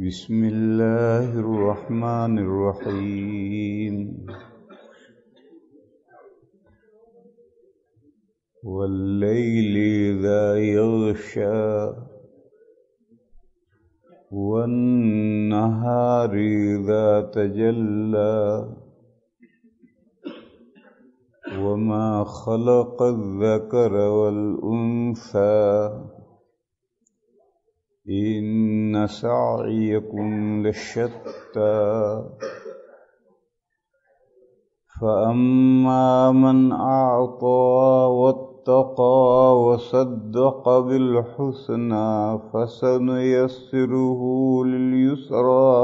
بسم الله الرحمن الرحيم والليل إذا يغشى والنهار إذا تجلى وما خلق الذكر والأنثى إن سعيكم لشتى فأما من أعطى واتقى وصدق بالحسنى فسنيسره لليسرى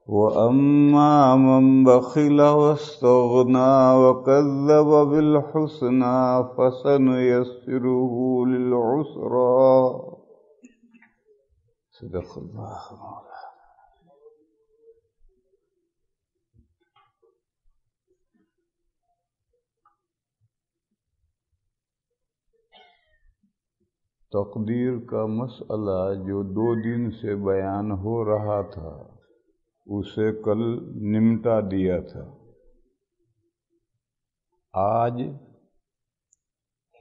وأما من بخل واستغنى وكذب بالحسنى فسنيسره للعسرى صدق اللہ مولانا۔ تقدیر کا مسئلہ جو 2 دن سے بیان ہو رہا تھا اسے کل نمٹا دیا تھا۔ آج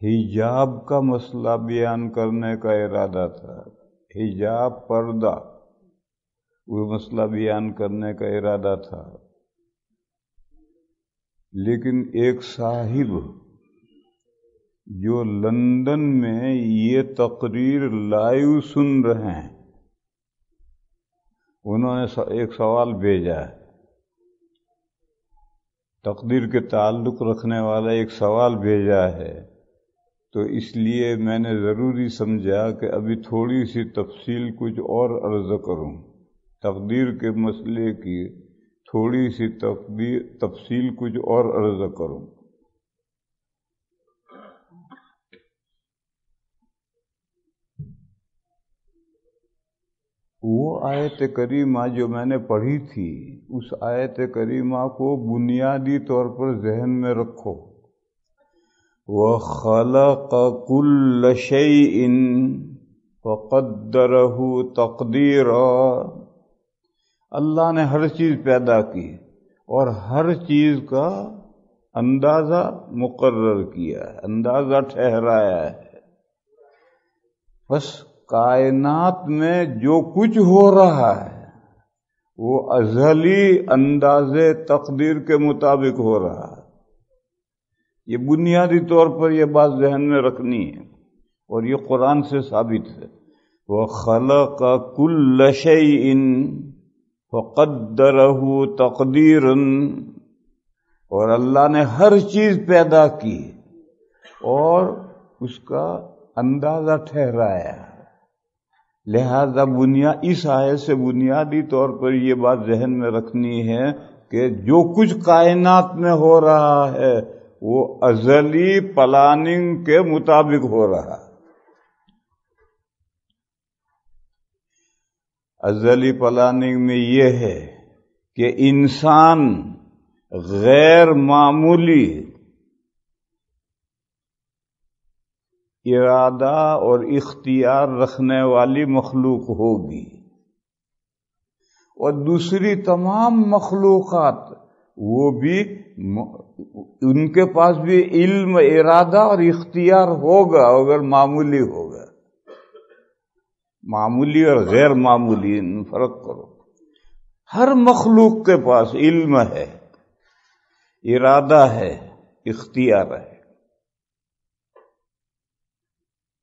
حجاب کا مسئلہ بیان کرنے کا ارادہ تھا، حجاب پردہ، وہ مسئلہ بیان کرنے کا ارادہ تھا، لیکن ایک صاحب جو لندن میں یہ تقریر لائیو سن رہے ہیں انہوں نے ایک سوال بھیجا ہے، تقدیر کے تعلق رکھنے والا ایک سوال بھیجا ہے، تو اس لیے میں نے ضروری سمجھا کہ ابھی تھوڑی سی تفصیل کچھ اور عرض کروں، تقدیر کے مسئلے کی تھوڑی سی تفصیل کچھ اور عرض کروں۔ وہ آیت کریمہ جو میں نے پڑھی تھی، اس آیت کریمہ کو بنیادی طور پر ذہن میں رکھو۔ وَخَلَقَ كُلَّ شَيْءٍ فَقَدَّرَهُ تَقْدِيرًا، اللہ نے ہر چیز پیدا کی اور ہر چیز کا اندازہ مقرر کیا ہے، اندازہ ٹھہرایا ہے۔ بس کائنات میں جو کچھ ہو رہا ہے وہ ازلی اندازے تقدیر کے مطابق ہو رہا ہے، یہ بنیادی طور پر یہ بات ذہن میں رکھنی ہے، اور یہ قرآن سے ثابت ہے۔ وَخَلَقَ كُلَّ شَيْءٍ فَقَدَّرَهُ تَقْدِيرًا، اور اللہ نے ہر چیز پیدا کی اور اس کا اندازہ ٹھہرایا، لہذا اس آیت سے بنیادی طور پر یہ بات ذہن میں رکھنی ہے کہ جو کچھ کائنات میں ہو رہا ہے وہ ازلی پلاننگ کے مطابق ہو رہا ہے۔ ازلی پلاننگ میں یہ ہے کہ انسان غیر معمولی ارادہ اور اختیار رکھنے والی مخلوق ہوگی، اور دوسری تمام مخلوقات وہ بھی ان کے پاس بھی علم، ارادہ اور اختیار ہوگا اگر معمولی ہوگا۔ معمولی اور غیر معمولی فرق کرو۔ ہر مخلوق کے پاس علم ہے، ارادہ ہے، اختیار ہے،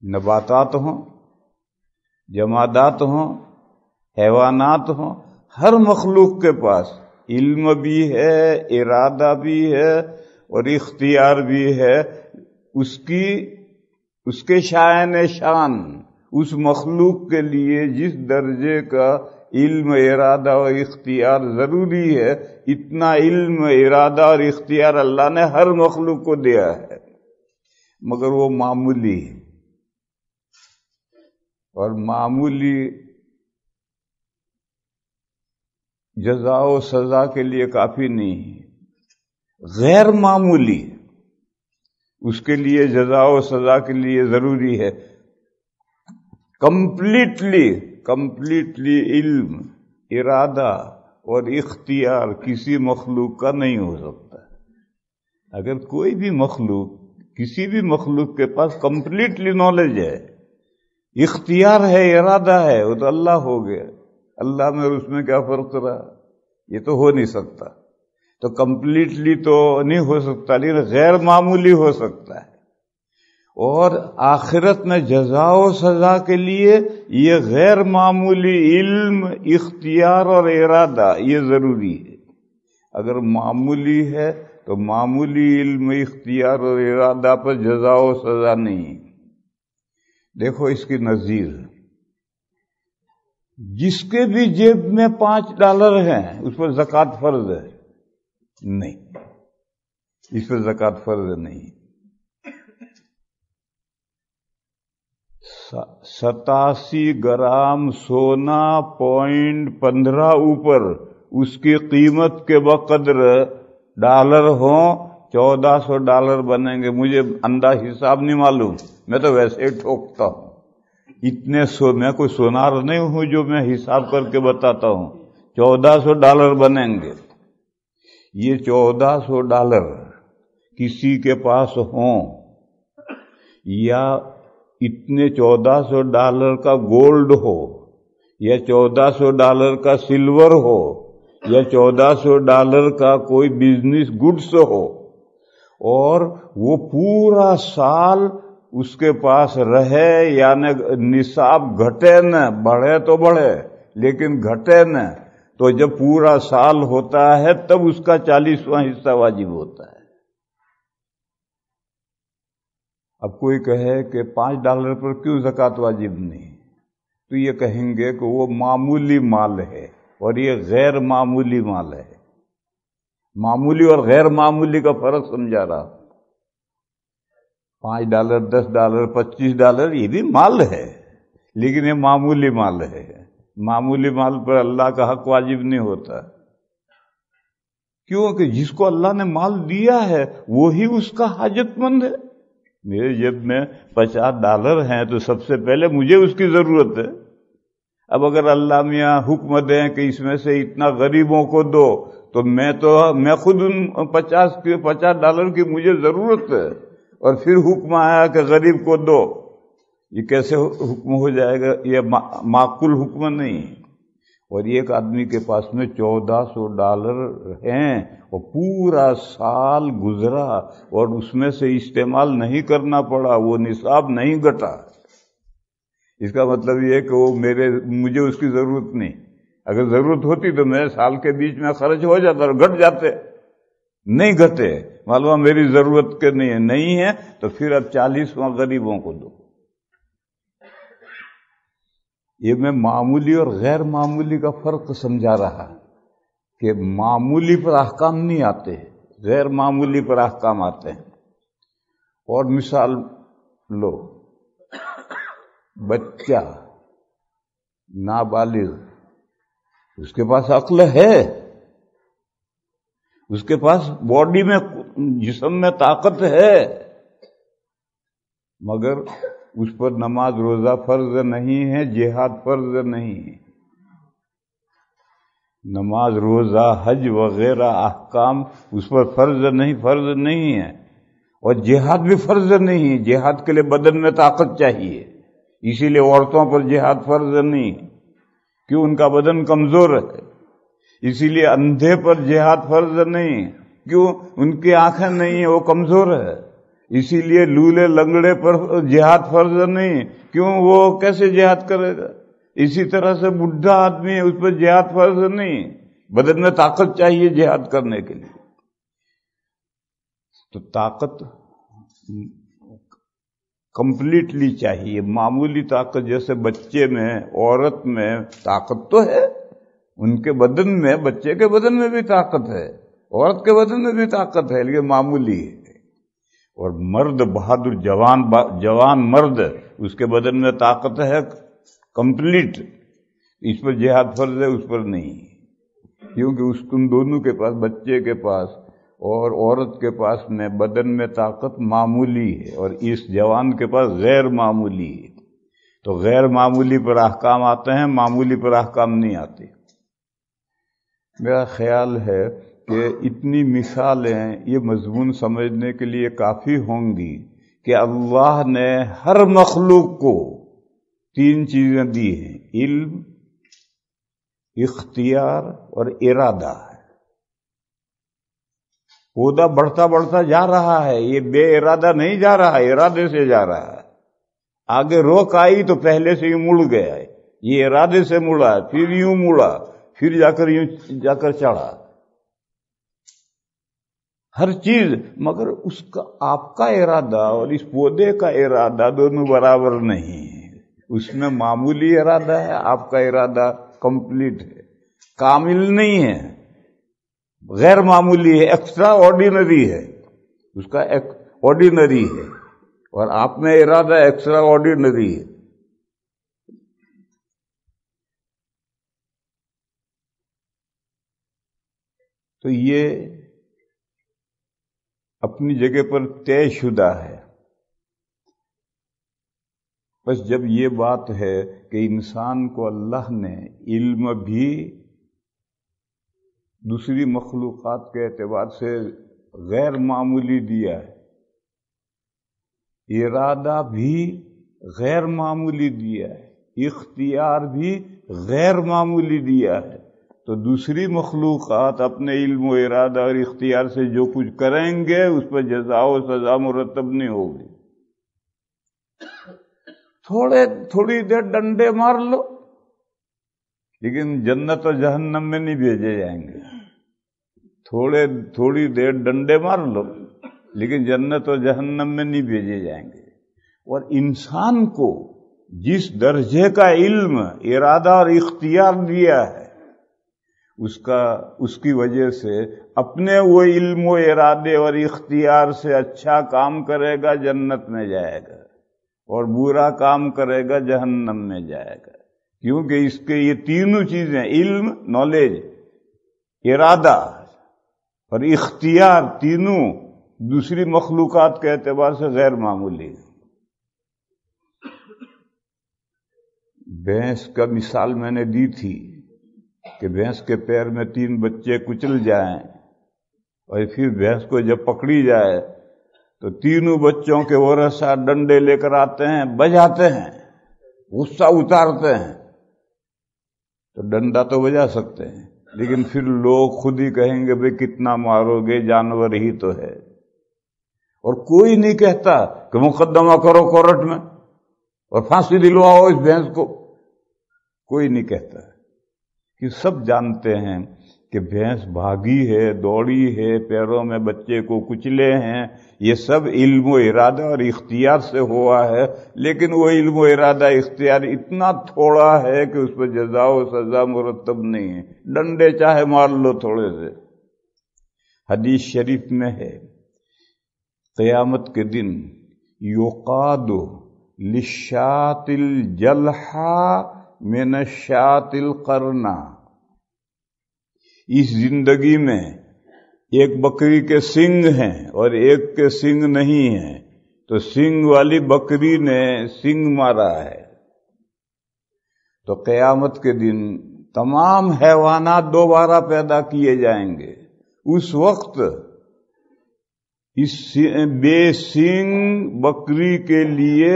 نباتات ہوں، جمادات ہوں، حیوانات ہوں، ہر مخلوق کے پاس علم بھی ہے، ارادہ بھی ہے اور اختیار بھی ہے۔ اس کے شائن شان اس مخلوق کے لیے جس درجے کا علم، ارادہ اور اختیار ضروری ہے، اتنا علم، ارادہ اور اختیار اللہ نے ہر مخلوق کو دیا ہے، مگر وہ معمولی ہے، اور معمولی جزا و سزا کے لیے کافی نہیں ہے، غیر معمولی اس کے لیے جزا و سزا کے لیے ضروری ہے کمپلیٹلی کمپلیٹلی علم، ارادہ اور اختیار کسی مخلوق کا نہیں ہو سکتا۔ اگر کوئی بھی مخلوق، کسی بھی مخلوق کے پاس کمپلیٹلی نالج ہے، اختیار ہے، ارادہ ہے، وہ تو اللہ ہو گیا۔ اللہ میں اور اس میں کیا فرق رہا؟ یہ تو ہو نہیں سکتا۔ تو کمپلیٹلی تو نہیں ہو سکتا، لیکن غیر معمولی ہو سکتا ہے۔ اور آخرت میں جزا و سزا کے لیے یہ غیر معمولی علم، اختیار اور ارادہ یہ ضروری ہے۔ اگر معمولی ہے تو معمولی علم، اختیار اور ارادہ پر جزا و سزا نہیں۔ دیکھو اس کی نظیر، جس کے بھی جیب میں $5 ہیں اس پر زکوٰۃ فرض ہے؟ نہیں، اس پر زکوٰۃ فرض نہیں۔ 87 گرام سونا .15 اوپر اس کی قیمت کے بقدر ڈالر ہوں، $1400 بنیں گے۔ مجھے انداز حساب نہیں معلوم، میں تو ویسے ہی ٹھوکتا ہوں۔ اتنے میں کوئی سونار نہیں ہوں جو میں حساب کر کے بتاتا ہوں۔ $1400 بنیں گے۔ یہ $1400 کسی کے پاس ہوں، یا اتنے $1400 کا گولڈ ہو، یا $1400 کا سلور ہو، یا $1400 کا کوئی بزنس گڈس ہو، اور وہ پورا سال اس کے پاس رہے، یعنی نصاب گھٹے نہ، بڑھے تو بڑھے لیکن گھٹے نہ، تو جب پورا سال ہوتا ہے تب اس کا 40واں حصہ واجب ہوتا ہے۔ اب کوئی کہے کہ $5 پر کیوں زکوٰۃ واجب نہیں؟ تو یہ کہیں گے کہ وہ معمولی مال ہے اور یہ غیر معمولی مال ہے۔ معمولی اور غیر معمولی کا فرق سمجھا رہا۔ $5، $10، $25 یہ بھی مال ہے، لیکن یہ معمولی مال ہے۔ معمولی مال پر اللہ کا حق واجب نہیں ہوتا، کیونکہ جس کو اللہ نے مال دیا ہے وہی اس کا حاجت مند ہے۔ میرے جیب میں $50 ہیں تو سب سے پہلے مجھے اس کی ضرورت ہے۔ اب اگر اللہ میاں حکم دیں کہ اس میں سے اتنا غریبوں کو دو، تو میں خود ان $50 کی مجھے ضرورت ہے، اور پھر حکم آیا کہ غریب کو دو، یہ کیسے حکم ہو جائے گا؟ یہ معقول حکم نہیں۔ اور ایک آدمی کے پاس میں $1400 ہیں اور پورا سال گزرا اور اس میں سے استعمال نہیں کرنا پڑا، وہ نصاب نہیں گھٹا، اس کا مطلب یہ ہے کہ مجھے اس کی ضرورت نہیں۔ اگر ضرورت ہوتی تو میرے سال کے بیچ میں خرچ ہو جاتا اور گھٹ جاتے، نہیں گھٹے، معلوم میری ضرورت کے نہیں ہے، تو پھر اب 40واں غریبوں کو دو۔ یہ میں معمولی اور غیر معمولی کا فرق سمجھا رہا کہ معمولی پر احکام نہیں آتے، غیر معمولی پر احکام آتے ہیں۔ اور مثال لو، بچہ نابالغ، اس کے پاس عقل ہے، اس کے پاس باڈی میں، جسم میں طاقت ہے، مگر اس پر نماز روزہ فرض نہیں ہے، جہاد فرض نہیں ہے۔ نماز روزہ حج وغیرہ احکام اس پر فرض نہیں ہے، اور جہاد بھی فرض نہیں ہے۔ جہاد کے لیے بدن میں طاقت چاہیے، اسی لیے عورتوں پر جہاد فرض نہیں ہے، کیوں؟ ان کا بدن کمزور ہے۔ اسی لیے اندھے پر جہاد فرض نہیں ہے، کیوں؟ ان کی آنکھیں نہیں ہیں، وہ کمزور ہے۔ اسی لیے لولے لنگڑے پر جہاد فرض نہیں، کیوں؟ وہ کیسے جہاد کرے گا؟ اسی طرح سے بڈھا آدمی ہے، اس پر جہاد فرض نہیں، بدن میں طاقت چاہیے جہاد کرنے کے لیے۔ تو طاقت کمپلیٹلی چاہیے۔ معمولی طاقت جیسے بچے میں، عورت میں طاقت تو ہے، ان کے بدن میں، بچے کے بدن میں بھی طاقت ہے، عورت کے بدن میں بھی طاقت ہے، لیکن معمولی ہے۔ اور مرد بہادر جوان مرد، اس کے بدن میں طاقت ہے کمپلیٹ، اس پر جہاد فرض ہے، اس پر نہیں، کیونکہ ان دونوں کے پاس، بچے کے پاس اور عورت کے پاس میں بدن میں طاقت معمولی ہے، اور اس جوان کے پاس غیر معمولی ہے۔ تو غیر معمولی پر احکام آتے ہیں، معمولی پر احکام نہیں آتے۔ میرا خیال ہے کہ اتنی مثالیں یہ مضمون سمجھنے کے لیے کافی ہوں گی کہ اللہ نے ہر مخلوق کو 3 چیزیں دی ہیں: علم، اختیار اور ارادہ۔ پودا بڑھتا بڑھتا جا رہا ہے، یہ بے ارادہ نہیں جا رہا، ارادے سے جا رہا ہے۔ آگے روک آئی تو پہلے سے ہی مڑ گیا ہے، یہ ارادے سے مڑا، پھر یوں مڑا، پھر جا کر چڑھا۔ ہر چیز، مگر اس کا آپ کا ارادہ اور اس پودے کا ارادہ دونوں برابر نہیں ہے۔ اس میں معمولی ارادہ ہے، آپ کا ارادہ کمپلیٹ ہے، کامل نہیں ہے، غیر معمولی ہے، ایکسٹرا آرڈینری ہے، اس کا ایک آرڈینری ہے، اور آپ میں ارادہ ایکسٹرا آرڈینری ہے۔ تو یہ اپنی جگہ پر طے شدہ ہے۔ بس جب یہ بات ہے کہ انسان کو اللہ نے علم بھی دوسری مخلوقات کے اعتبار سے غیر معمولی دیا ہے، ارادہ بھی غیر معمولی دیا ہے، اختیار بھی غیر معمولی دیا ہے، تو دوسری مخلوقات اپنے علم و ارادہ اور اختیار سے جو کچھ کریں گے اس پر جزا و سزا مرتب نہیں ہوگی۔ تھوڑی دیر ڈنڈے مار لو، لیکن جنت و جہنم میں نہیں بھیجے جائیں گے۔ تھوڑی دیر ڈنڈے مار لو، لیکن جنت و جہنم میں نہیں بھیجے جائیں گے۔ اور انسان کو جس درجے کا علم، ارادہ اور اختیار دیا ہے، اس کی وجہ سے اپنے وہ علم و ارادے اور اختیار سے اچھا کام کرے گا جنت میں جائے گا، اور برا کام کرے گا جہنم میں جائے گا، کیونکہ اس کے یہ تینوں چیزیں، علم، نالج، ارادہ اور اختیار، تینوں دوسری مخلوقات کے اعتبار سے غیر معمولی ہیں۔ بھینس کا مثال میں نے دی تھی کہ بھینس کے پیر میں 3 بچے کچل جائیں، اور پھر بھینس کو جب پکڑی جائے تو تینوں بچوں کے ورثہ ڈنڈے لے کر آتے ہیں، بجاتے ہیں، غصہ اتارتے ہیں، تو ڈنڈا تو بجا سکتے ہیں، لیکن پھر لوگ خود ہی کہیں گے بھئی کتنا مارو گے، جانور ہی تو ہے۔ اور کوئی نہیں کہتا کہ مقدمہ کرو کورٹ میں اور پھانسی دلواؤ اس بھینس کو، کوئی نہیں کہتا، کہ سب جانتے ہیں کہ بھینس بھاگی ہے، دوڑی ہے، پیروں میں بچے کو کچلے ہیں، یہ سب علم و ارادہ اور اختیار سے ہوا ہے، لیکن وہ علم و ارادہ اختیار اتنا تھوڑا ہے کہ اس پر جزا و سزا مرتب نہیں ہے، ڈنڈے چاہے مار لو تھوڑے سے۔ حدیث شریف میں ہے قیامت کے دن یقاد للشاة الجلحى من الشاة القرنى، اس زندگی میں ایک بکری کے سنگ ہیں اور ایک کے سنگ نہیں ہیں، تو سنگ والی بکری نے سنگ مارا ہے، تو قیامت کے دن تمام حیوانات دوبارہ پیدا کیے جائیں گے۔ اس وقت اس بے سنگ بکری کے لیے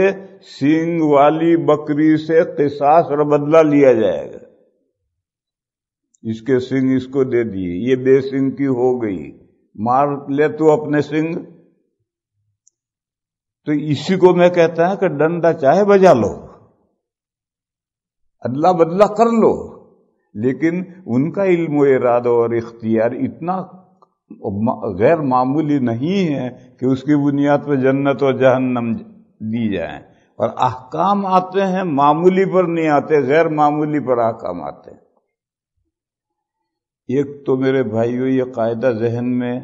سنگ والی بکری سے قصاص اور بدلہ لیا جائے گا، اس کے سنگ اس کو دے دیے، یہ بے سنگ کی ہو گئی، مار لے تو اپنے سنگ۔ تو اسی کو میں کہتا ہوں کہ ڈنڈا چاہے بجا لو، ادلا بدلہ کر لو، لیکن ان کا علم و ارادہ اور اختیار اتنا غیر معمولی نہیں ہے کہ اس کی بنیاد پہ جنت و جہنم دی جائیں۔ اور احکام آتے ہیں، معمولی پر نہیں آتے، غیر معمولی پر احکام آتے ہیں۔ ایک تو میرے بھائیو یہ قاعدہ ذہن میں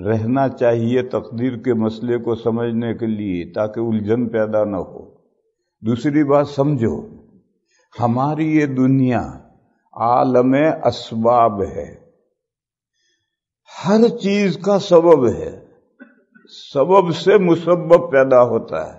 رہنا چاہیے تقدیر کے مسئلے کو سمجھنے کے لیے، تاکہ الجھن پیدا نہ ہو۔ دوسری بات سمجھو، ہماری یہ دنیا عالم اسباب ہے، ہر چیز کا سبب ہے، سبب سے مسبب پیدا ہوتا ہے۔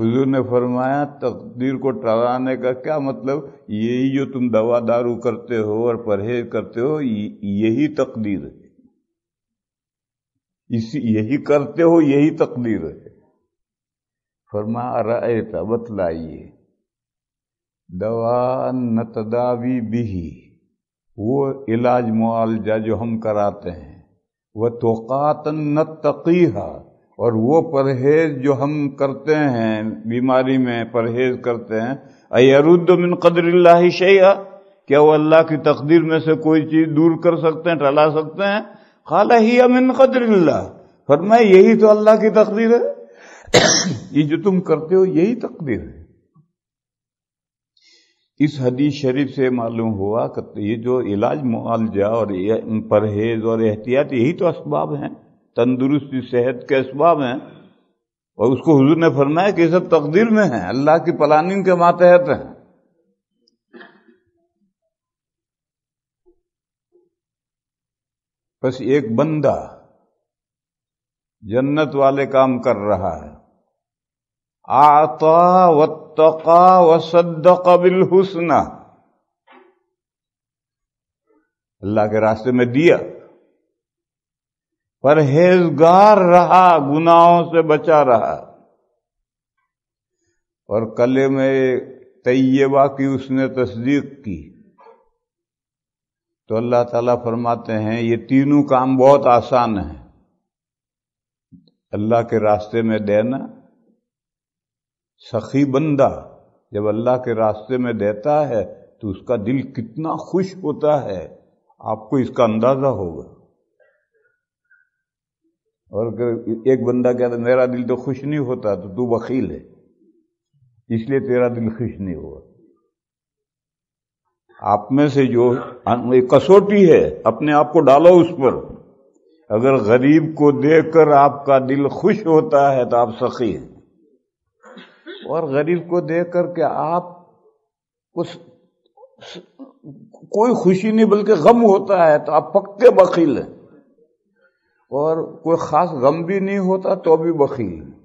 حضور نے فرمایا تقدیر کو ٹرانے کا کیا مطلب؟ یہی جو تم دوا دارو کرتے ہو اور پرہیز کرتے ہو یہی تقدیر ہے، یہی کرتے ہو یہی تقدیر ہے۔ فرمایا رأیت، بتلائیے، دوا نتداوی بھی، وہ علاج معالجہ جو ہم کراتے ہیں، وہ توقاتن نتقیہا، اور وہ پرہیز جو ہم کرتے ہیں بیماری میں پرہیز کرتے ہیں، ایرد من قدر اللہ شیئا، کیا وہ اللہ کی تقدیر میں سے کوئی چیز دور کر سکتے ہیں، ٹلا سکتے ہیں؟ قال ہی من قدر اللہ، فرمایا یہی تو اللہ کی تقدیر ہے، یہ جو تم کرتے ہو یہی تقدیر ہے۔ اس حدیث شریف سے معلوم ہوا کہ یہ جو علاج معالجہ اور پرہیز اور احتیاط یہی تو اسباب ہیں، تندرستی صحت کے اسباب ہیں، اور اس کو حضور نے فرمایا کہ یہ سب تقدیر میں ہیں، اللہ کی پلاننگ کے ماتحت ہیں۔ بس ایک بندہ جنت والے کام کر رہا ہے، اعطا واتقا وصدق بالحسنى، اللہ کے راستے میں دیا، پرہیزگار رہا، گناہوں سے بچا رہا، اور کلمہ طیبہ کی اس نے تصدیق کی، تو اللہ تعالیٰ فرماتے ہیں یہ تینوں کام بہت آسان ہیں۔ اللہ کے راستے میں دینا، سخی بندہ جب اللہ کے راستے میں دیتا ہے تو اس کا دل کتنا خوش ہوتا ہے، آپ کو اس کا اندازہ ہوگا۔ اور ایک بندہ کہتا ہے میرا دل تو خوش نہیں ہوتا، تو بخیل ہے، اس لیے تیرا دل خوش نہیں ہوا۔ آپ میں سے جو کسوٹی ہے اپنے آپ کو ڈالو اس پر، اگر غریب کو دیکھ کر آپ کا دل خوش ہوتا ہے تو آپ سخی ہیں، اور غریب کو دیکھ کر کہ آپ کو کوئی خوشی نہیں بلکہ غم ہوتا ہے تو آپ پکے بخیل ہیں، اور کوئی خاص غم بھی نہیں ہوتا تو بھی بخیل ہیں۔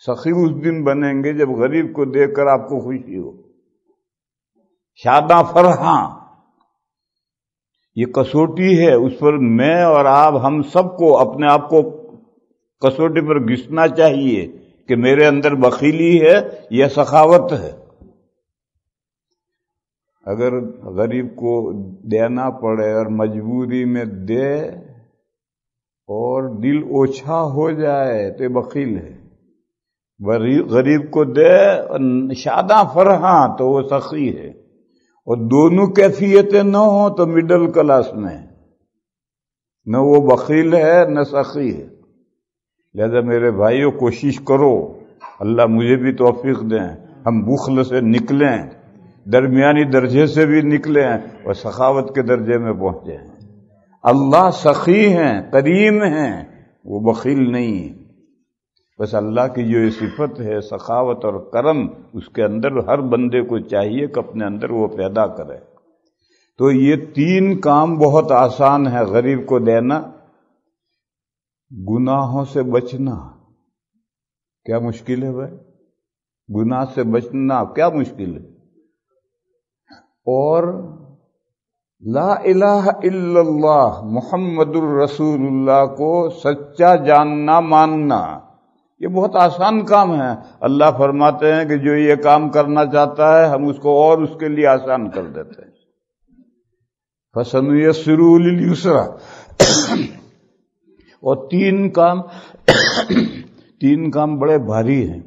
سخی اس دن بنیں گے جب غریب کو دیکھ کر آپ کو خوشی ہو، شاداں فرحاں۔ یہ کسوٹی ہے، اس پر میں اور آپ ہم سب کو اپنے آپ کو کسوٹی پر گھسنا چاہیے کہ میرے اندر بخیلی ہے یا سخاوت ہے۔ اگر غریب کو دینا پڑے اور مجبوری میں دے اور دل اوچھا ہو جائے تو بخیل ہے، غریب کو دے شاداں فرحاں تو وہ سخی ہے، اور دونوں کیفیتیں نہ ہوں تو مڈل کلاس میں، نہ وہ بخیل ہے نہ سخی ہے۔ لہذا میرے بھائیوں کوشش کرو، اللہ مجھے بھی توفیق دیں، ہم بخل سے نکلیں، درمیانی درجے سے بھی نکلیں اور سخاوت کے درجے میں پہنچیں۔ اللہ سخی ہیں، کریم ہیں، وہ بخیل نہیں ہیں۔ بس اللہ کی جو یہ صفت ہے سخاوت اور کرم، اس کے اندر ہر بندے کو چاہیے کہ اپنے اندر وہ پیدا کرے۔ تو یہ تین کام بہت آسان ہے، غریب کو دینا، گناہوں سے بچنا۔ کیا مشکل ہے بھائی؟ گناہ سے بچنا کیا مشکل ہے؟ اور لا الہ الا اللہ محمد الرسول اللہ کو سچا جاننا، ماننا، یہ بہت آسان کام ہے۔ اللہ فرماتے ہیں کہ جو یہ کام کرنا چاہتا ہے ہم اس کو اور اس کے لیے آسان کر دیتے ہیں۔ فَسَنُيَسِّرُهُ لِلْيُسْرَىٰ۔ اور تین کام بڑے بھاری ہیں۔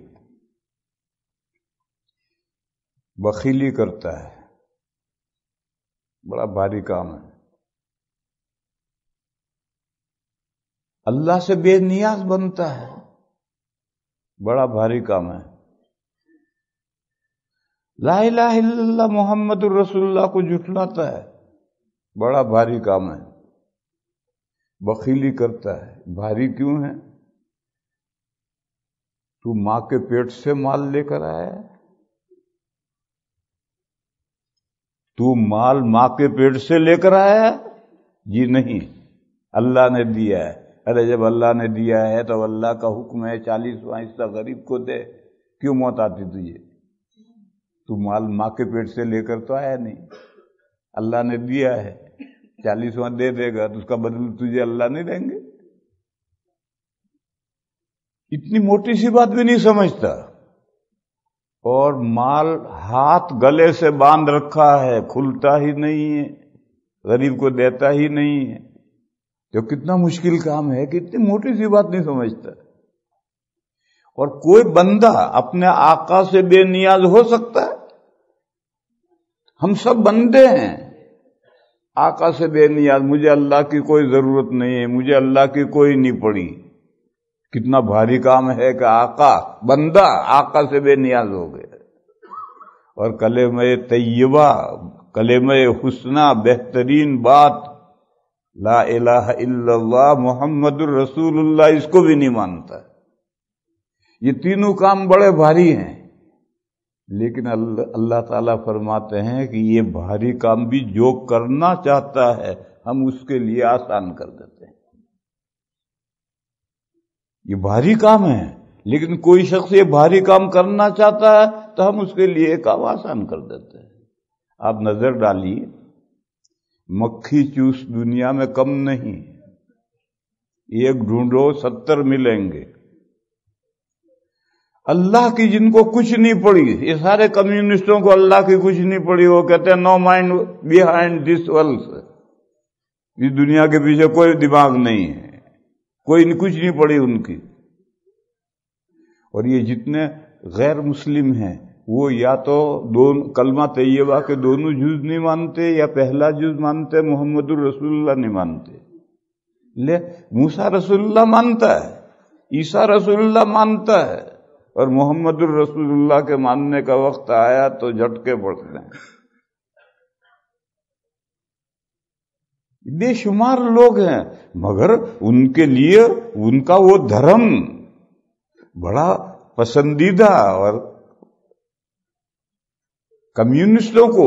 بخیلی کرتا ہے، بڑا بھاری کام ہے۔ اللہ سے بے نیاز بنتا ہے، بڑا بھاری کام ہے۔ لا الہ الا اللہ محمد الرسول اللہ کو جھٹلاتا ہے، بڑا بھاری کام ہے۔ بخیلی کرتا ہے، بھاری کیوں ہے؟ تو ماں کے پیٹ سے مال لے کر آیا ہے؟ تو مال ماں کے پیٹ سے لے کر آیا ہے؟ جی نہیں، اللہ نے دیا ہے۔ ارے جب اللہ نے دیا ہے تو اللہ کا حکم ہے 40واں حصہ غریب کو دے، کیوں موت آتی تجھے؟ تو مال ماں کے پیٹ سے لے کر تو آیا نہیں، اللہ نے دیا ہے، 40واں دے دے گا تو اس کا بدل تجھے اللہ نہیں دیں گے؟ اتنی موٹی سی بات بھی نہیں سمجھتا، اور مال ہاتھ گلے سے باندھ رکھا ہے، کھلتا ہی نہیں ہے، غریب کو دیتا ہی نہیں ہے، تو کتنا مشکل کام ہے کہ اتنی موٹی سی بات نہیں سمجھتا۔ اور کوئی بندہ اپنے آقا سے بے نیاز ہو سکتا ہے؟ ہم سب بندے ہیں، آقا سے بے نیاز، مجھے اللہ کی کوئی ضرورت نہیں ہے، مجھے اللہ کی کوئی نہیں پڑی۔ کتنا بھاری کام ہے کہ بندہ آقا سے بے نیاز ہو گیا، اور کلمہ طیبہ، کلمہ حسنہ، بہترین بات لا الہ الا اللہ محمد الرسول اللہ، اس کو بھی نہیں مانتا۔ یہ تینوں کام بڑے بھاری ہیں، لیکن اللہ تعالیٰ فرماتے ہیں کہ یہ بھاری کام بھی جو کرنا چاہتا ہے ہم اس کے لیے آسان کر دیتے ہیں۔ یہ بھاری کام ہے، لیکن کوئی شخص یہ بھاری کام کرنا چاہتا ہے تو ہم اس کے لیے یہ کام آسان کر دیتے ہیں۔ آپ نظر ڈالیے، مکھی چوس دنیا میں کم نہیں، ایک ڈھونڈو 70 ملیں گے۔ اللہ کی جن کو کچھ نہیں پڑی، یہ سارے کمیونسٹوں کو اللہ کی کچھ نہیں پڑی، وہ کہتے ہیں نو مائنڈ بیہائنڈ دس ورلڈ، اس دنیا کے پیچھے کوئی دماغ نہیں ہے، کوئی کچھ نہیں پڑی ان کی۔ اور یہ جتنے غیر مسلم ہیں وہ یا تو کلمہ طیبہ کے دونوں جز نہیں مانتے، یا پہلا جز مانتے، محمد الرسول اللہ نہیں مانتے۔ موسیٰ رسول اللہ مانتا ہے، عیسیٰ رسول اللہ مانتا ہے، اور محمد الرسول اللہ کے ماننے کا وقت آیا تو جھٹکے پڑتے ہیں۔ بے شمار لوگ ہیں، مگر ان کے لیے ان کا وہ دھرم بڑا پسندیدہ، اور کمیونسٹوں کو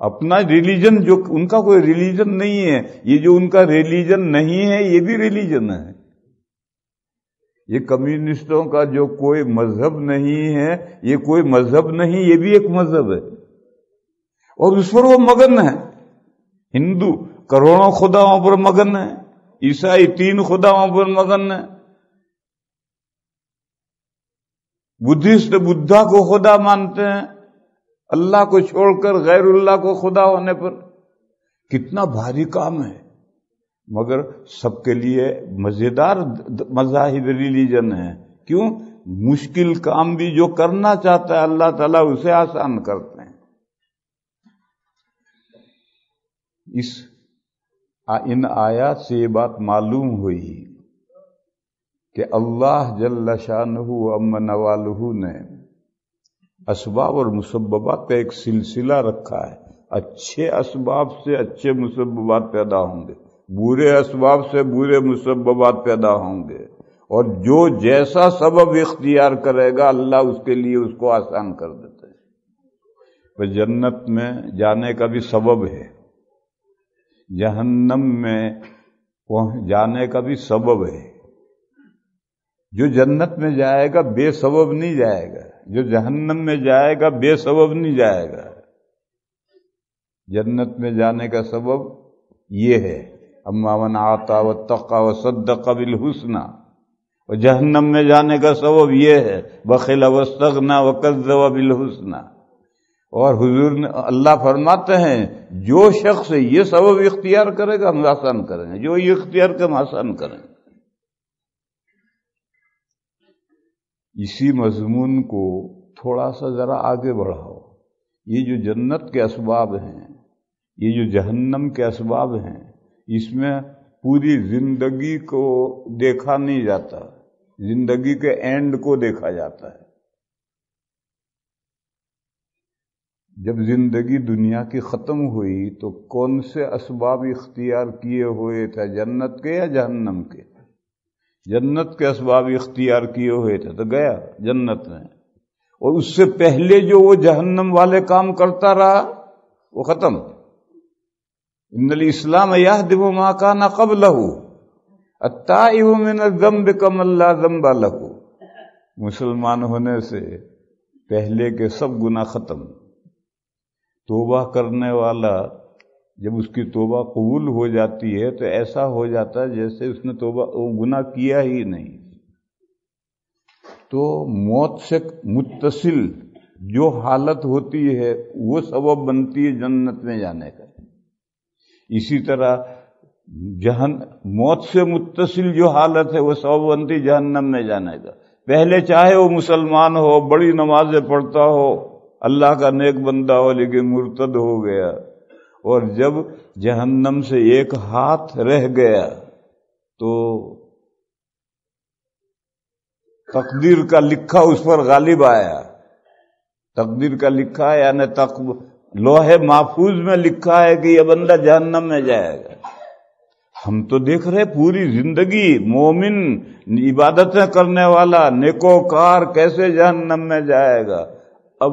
اپنا ریلیجن، جو ان کا کوئی ریلیجن نہیں ہے، یہ جو ان کا ریلیجن نہیں ہے یہ بھی ریلیجن ہے۔ یہ کمیونسٹوں کا جو کوئی مذہب نہیں ہے، یہ کوئی مذہب نہیں، یہ بھی ایک مذہب ہے، اور اس پر وہ مگن ہے۔ ہندو کروڑوں خداؤں پر مگن ہے، عیسائی 3 خداؤں پر مگن ہے، بدھسٹ بدھا کو خدا مانتے ہیں، اللہ کو چھوڑ کر غیر اللہ کو خدا ہونے پر۔ کتنا بھاری کام ہے، مگر سب کے لیے مزیدار مذاہب ریلیجن ہے۔ کیوں؟ مشکل کام بھی جو کرنا چاہتا ہے اللہ تعالیٰ اسے آسان کرتے ہیں۔ ان آیات سے یہ بات معلوم ہوئی کہ اللہ جل شانہ و عم نوالہ نے اسباب اور مسببات کا ایک سلسلہ رکھا ہے۔ اچھے اسباب سے اچھے مسببات پیدا ہوں گے، برے اسباب سے برے مسببات پیدا ہوں گے، اور جو جیسا سبب اختیار کرے گا اللہ اس کے لیے اس کو آسان کر دیتے ہیں۔ تو جنت میں جانے کا بھی سبب ہے، جہنم میں جانے کا بھی سبب ہے۔ جو جنت میں جائے گا بے سبب نہیں جائے گا، جو جہنم میں جائے گا بے سبب نہیں جائے گا۔ جنت میں جانے کا سبب یہ ہے، اما من آتا واتقى وصدق بالحسنى، اور جہنم میں جانے کا سبب یہ ہے، بخل واستغنى وكذب بالحسنى۔ اور حضور نے اللہ فرماتے ہیں جو شخص یہ سبب اختیار کرے گا ہم آسان کریں گے، جو یہ اختیار کرے ہم آسان کریں گے۔ اسی مضمون کو تھوڑا سا ذرا آگے بڑھاؤ۔ یہ جو جنت کے اسباب ہیں، یہ جو جہنم کے اسباب ہیں، اس میں پوری زندگی کو دیکھا نہیں جاتا، زندگی کے اینڈ کو دیکھا جاتا ہے۔ جب زندگی دنیا کی ختم ہوئی تو کون سے اسباب اختیار کیے ہوئے تھے، جنت کے یا جہنم کے؟ جنت کے اسباب اختیار کیے ہوئے تھے تو گیا جنت میں، اور اس سے پہلے جو وہ جہنم والے کام کرتا رہا وہ ختم۔ ان الاسلام یہدم ما کان قبلہ التائب من الذنب کمن لا ذنب لہ۔ مسلمان ہونے سے پہلے کے سب گناہ ختم. توبہ کرنے والا جب اس کی توبہ قبول ہو جاتی ہے تو ایسا ہو جاتا ہے جیسے اس نے توبہ گناہ کیا ہی نہیں. تو موت سے متصل جو حالت ہوتی ہے وہ سبب بنتی ہے جنت میں جانے کا. اسی طرح موت سے متصل جو حالت ہے وہ سبب بنتی ہے جہنم میں جانے کا. پہلے چاہے وہ مسلمان ہو، بڑی نمازیں پڑھتا ہو، اللہ کا نیک بندہ ہو، لیکن مرتد ہو گیا، اور جب جہنم سے ایک ہاتھ رہ گیا تو تقدیر کا لکھا اس پر غالب آیا. تقدیر کا لکھا ہے یعنی لوح محفوظ میں لکھا ہے کہ یہ بندہ جہنم میں جائے گا. ہم تو دیکھ رہے پوری زندگی مومن عبادتیں کرنے والا نیکوکار کیسے جہنم میں جائے گا. اب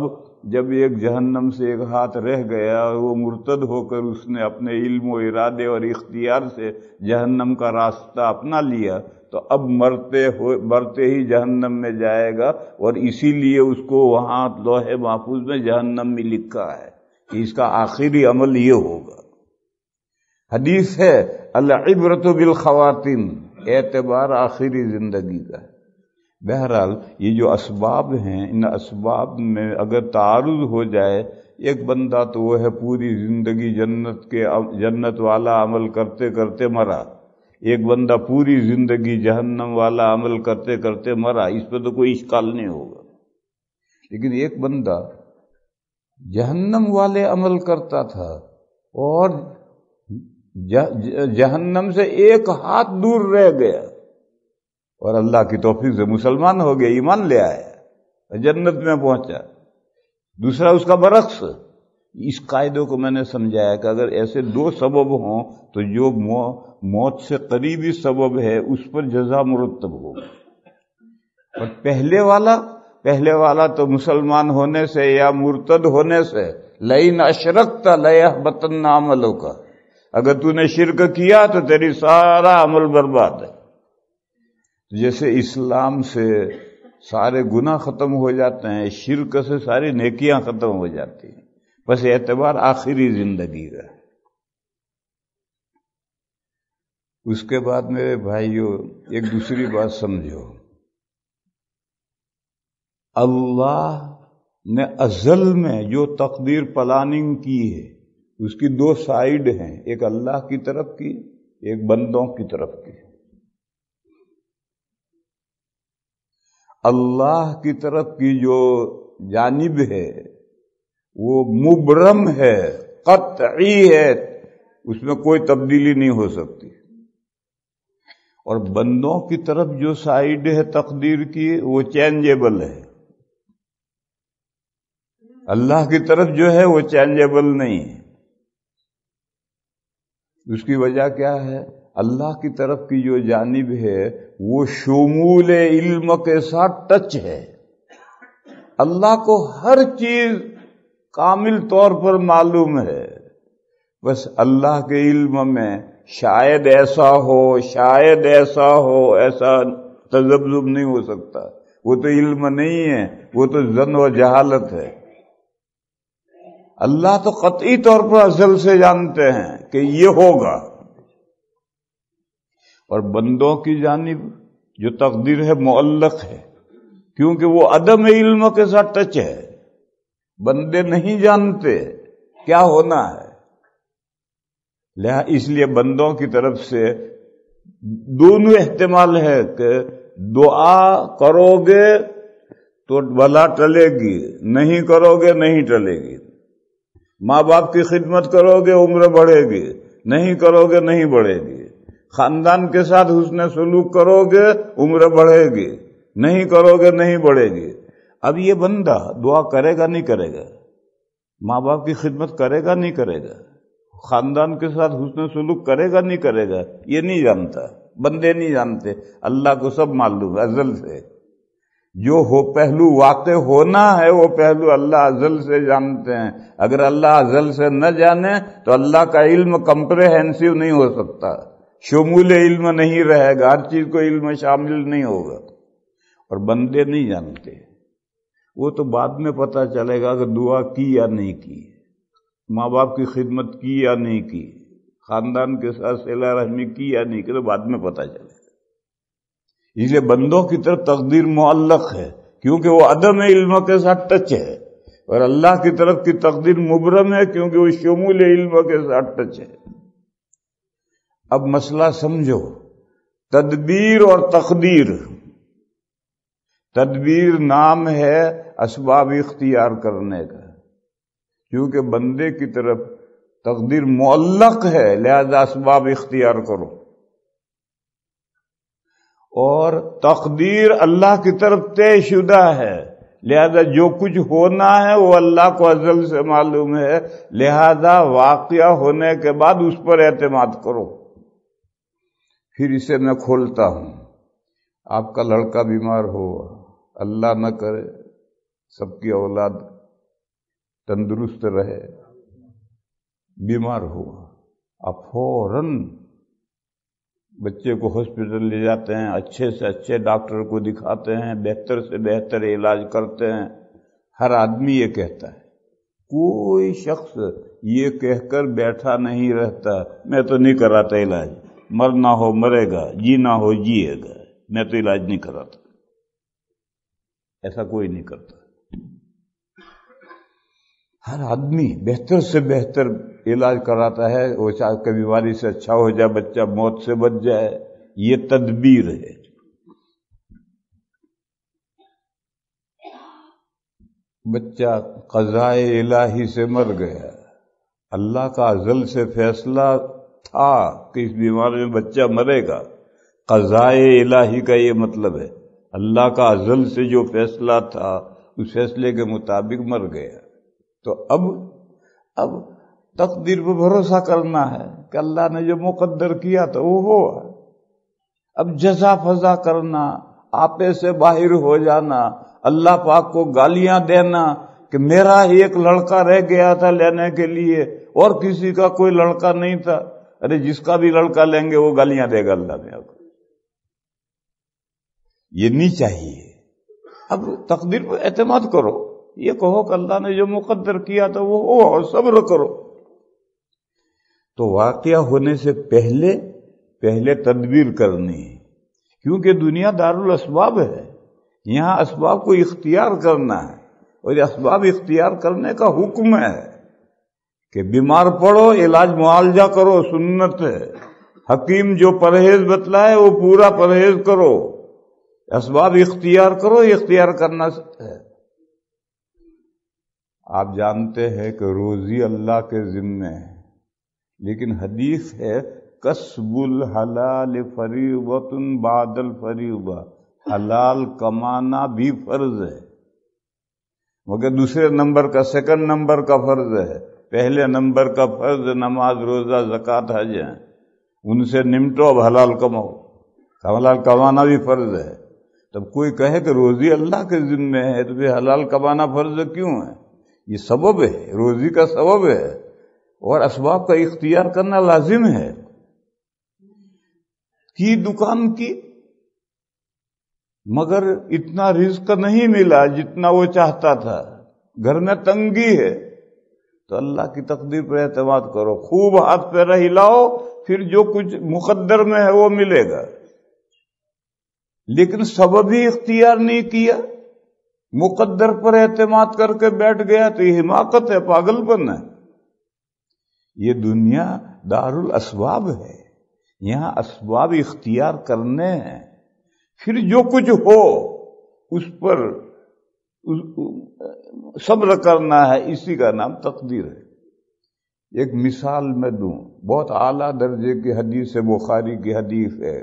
جب ایک جہنم سے ایک ہاتھ رہ گیا اور وہ مرتد ہو کر اس نے اپنے علم و ارادے اور اختیار سے جہنم کا راستہ اپنا لیا تو اب مرتے ہی جہنم میں جائے گا. اور اسی لیے اس کو وہاں لوح محفوظ میں جہنم میں لکھا ہے کہ اس کا آخری عمل یہ ہوگا. حدیث ہے العبرۃ بالخواتین، اعتبار آخری زندگی کا ہے. بہرحال یہ جو اسباب ہیں، ان اسباب میں اگر تعارض ہو جائے، ایک بندہ تو وہ ہے پوری زندگی جنت والا عمل کرتے کرتے مرا، ایک بندہ پوری زندگی جہنم والا عمل کرتے کرتے مرا، اس پہ تو کوئی اشکال نہیں ہوگا. لیکن ایک بندہ جہنم والے عمل کرتا تھا اور جہنم سے ایک ہاتھ دور رہ گیا اور اللہ کی توفیق سے مسلمان ہو گیا، ایمان لے آیا، جنت میں پہنچا. دوسرا اس کا برعکس. اس قاعدے کو میں نے سمجھایا کہ اگر ایسے دو سبب ہوں تو جو موت سے قریبی سبب ہے اس پر جزا مرتب ہوگا. اور پہلے والا تو مسلمان ہونے سے یا مرتد ہونے سے لئن اشرکت لیحبطن عملک، اگر تو نے شرک کیا تو تیری سارا عمل برباد ہے. جیسے اسلام سے سارے گناہ ختم ہو جاتے ہیں، شرک سے ساری نیکیاں ختم ہو جاتی ہیں. بس اعتبار آخری زندگی کا. اس کے بعد میرے بھائیوں ایک دوسری بات سمجھو. اللہ نے ازل میں جو تقدیر پلاننگ کی ہے اس کی دو سائیڈ ہیں، ایک اللہ کی طرف کی، ایک بندوں کی طرف کی. اللہ کی طرف کی جو جانب ہے وہ مبرم ہے، قطعی ہے، اس میں کوئی تبدیلی نہیں ہو سکتی. اور بندوں کی طرف جو سائیڈ ہے تقدیر کی وہ چینجیبل ہے. اللہ کی طرف جو ہے وہ چینجیبل نہیں ہے. اس کی وجہ کیا ہے؟ اللہ کی طرف کی جو جانب ہے وہ شمول علم کے ساتھ ٹچ ہے. اللہ کو ہر چیز کامل طور پر معلوم ہے. بس اللہ کے علم میں شاید ایسا ہو، ایسا تذبذب نہیں ہو سکتا. وہ تو علم نہیں ہے، وہ تو ظن و جہالت ہے. اللہ تو قطعی طور پر ازل سے جانتے ہیں کہ یہ ہوگا. اور بندوں کی جانب جو تقدیر ہے معلق ہے، کیونکہ وہ عدم علم کے ساتھ ٹچ ہے. بندے نہیں جانتے کیا ہونا ہے، اس لیے بندوں کی طرف سے دونوں احتمال ہے کہ دعا کرو گے تو بلا ٹلے گی، نہیں کرو گے نہیں ٹلے گی. ماں باپ کی خدمت کرو گے عمر بڑھے گی، نہیں کرو گے نہیں بڑھے گی. خاندان کے ساتھ حسن سلوک کرو گے عمر بڑھے گی، نہیں کرو گے نہیں بڑھے گی. اب یہ بندہ دعا کرے گا نہیں کرے گا، ماں باپ کی خدمت کرے گا نہیں کرے گا، خاندان کے ساتھ حسن سلوک کرے گا نہیں کرے گا، یہ نہیں جانتا. بندے نہیں جانتے، اللہ کو سب معلوم ہے ازل سے. جو پہلو واقع ہونا ہے وہ پہلو اللہ ازل سے جانتے ہیں. اگر اللہ ازل سے نہ جانے تو اللہ کا علم کمپریہنسو نہیں ہو سکتا، شمول علم نہیں رہے گا، ہر چیز کو علم شامل نہیں ہوگا. اور بندے نہیں جانتے، وہ تو بعد میں پتہ چلے گا کہ دعا کی یا نہیں کی، ماں باپ کی خدمت کی یا نہیں کی، خاندان کے ساتھ صلہ رحمی کی یا نہیں کی، تو بعد میں پتہ چلے گا۔ اس لیے بندوں کی طرف تقدیر معلق ہے، کیونکہ وہ عدم علم کے ساتھ ٹچ ہے، اور اللہ کی طرف کی تقدیر مبرم ہے، کیونکہ وہ شمول علم کے ساتھ ٹچ ہے۔ اب مسئلہ سمجھو، تدبیر اور تقدیر۔ تدبیر نام ہے اسباب اختیار کرنے کا، کیونکہ بندے کی طرف تقدیر معلق ہے، لہذا اسباب اختیار کرو۔ اور تقدیر اللہ کی طرف طے شدہ ہے، لہذا جو کچھ ہونا ہے وہ اللہ کو ازل سے معلوم ہے، لہذا واقعہ ہونے کے بعد اس پر اعتماد کرو۔ پھر اسے میں کھولتا ہوں، آپ کا لڑکا بیمار ہوا، اللہ نہ کرے سب کی اولاد تندرست رہے، بیمار ہوا، آپ فوراً بچے کو ہاسپٹل لے جاتے ہیں، اچھے سے اچھے ڈاکٹر کو دکھاتے ہیں، بہتر سے بہتر علاج کرتے ہیں۔ ہر آدمی یہ کہتا ہے، کوئی شخص یہ کہہ کر بیٹھا نہیں رہتا میں تو نہیں کراتا علاج، مرنا ہو مرے گا، جینا ہو جیے گا، میں تو علاج نہیں کراتا۔ ایسا کوئی نہیں کرتا۔ ہر آدمی بہتر سے بہتر علاج کراتا ہے، وہ چاہے کہ بیماری سے اچھا ہو جائے، بچہ موت سے بچ جائے، یہ تدبیر ہے۔ بچہ قضائے الہی سے مر گیا، اللہ کا ازل سے فیصلہ تھا کہ اس بیماری میں بچہ مرے گا، قضائے الہی کا یہ مطلب ہے اللہ کا ازل سے جو فیصلہ تھا اس فیصلے کے مطابق مر گیا۔ تو اب تقدیر پہ بھروسہ کرنا ہے کہ اللہ نے جو مقدر کیا تھا وہ ہوا۔ اب جزا فضا کرنا، آپے سے باہر ہو جانا، اللہ پاک کو گالیاں دینا کہ میرا ایک لڑکا رہ گیا تھا لینے کے لیے اور کسی کا کوئی لڑکا نہیں تھا، ارے جس کا بھی لڑکا لیں گے وہ گالیاں دے گا اللہ میں۔ اب یہ نہیں چاہیے۔ اب تقدیر پہ اعتماد کرو، یہ کہو کہ اللہ نے جو مقدر کیا تھا وہ ہوا، اور صبر کرو۔ تو واقعہ ہونے سے پہلے تدبیر کرنی ہے، کیونکہ دنیا دارالاسباب ہے، یہاں اسباب کو اختیار کرنا ہے، اور یہ اسباب اختیار کرنے کا حکم ہے کہ بیمار پڑو علاج معالجہ کرو، سنت ہے۔ حکیم جو پرہیز بتلائے وہ پورا پرہیز کرو، اسباب اختیار کرو، اختیار کرنا ہے۔ آپ جانتے ہیں کہ روزی اللہ کے ذمے ہے، لیکن حدیث ہے کسب الحلال فریضۃ بعد الفریضہ، حلال کمانا بھی فرض ہے، مگر دوسرے نمبر کا، سیکنڈ نمبر کا فرض ہے۔ پہلے نمبر کا فرض نماز روزہ زکوٰۃ حج ہیں، ان سے نمٹو، اب حلال کماؤ۔ حلال کمانا بھی فرض ہے۔ تب کوئی کہے کہ روزی اللہ کے ذمے ہے تو پھر حلال کمانا فرض کیوں ہے؟ یہ سبب ہے، روزی کا سبب ہے، اور اسباب کا اختیار کرنا لازم ہے۔ کی دکان کی، مگر اتنا رزق نہیں ملا جتنا وہ چاہتا تھا، گھر میں تنگی ہے، تو اللہ کی تقدیر پر اعتماد کرو، خوب ہاتھ پیرا ہلاؤ، پھر جو کچھ مقدر میں ہے وہ ملے گا۔ لیکن سبب ہی اختیار نہیں کیا، مقدر پر اعتماد کر کے بیٹھ گیا، تو یہ حماقت ہے، پاگل پن ہے۔ یہ دنیا دارالاسباب ہے، یہاں اسباب اختیار کرنے ہیں، پھر جو کچھ ہو اس پر صبر کرنا ہے، اسی کا نام تقدیر ہے۔ ایک مثال میں دوں، بہت اعلیٰ درجے کی حدیث ہے، بخاری کی حدیث ہے۔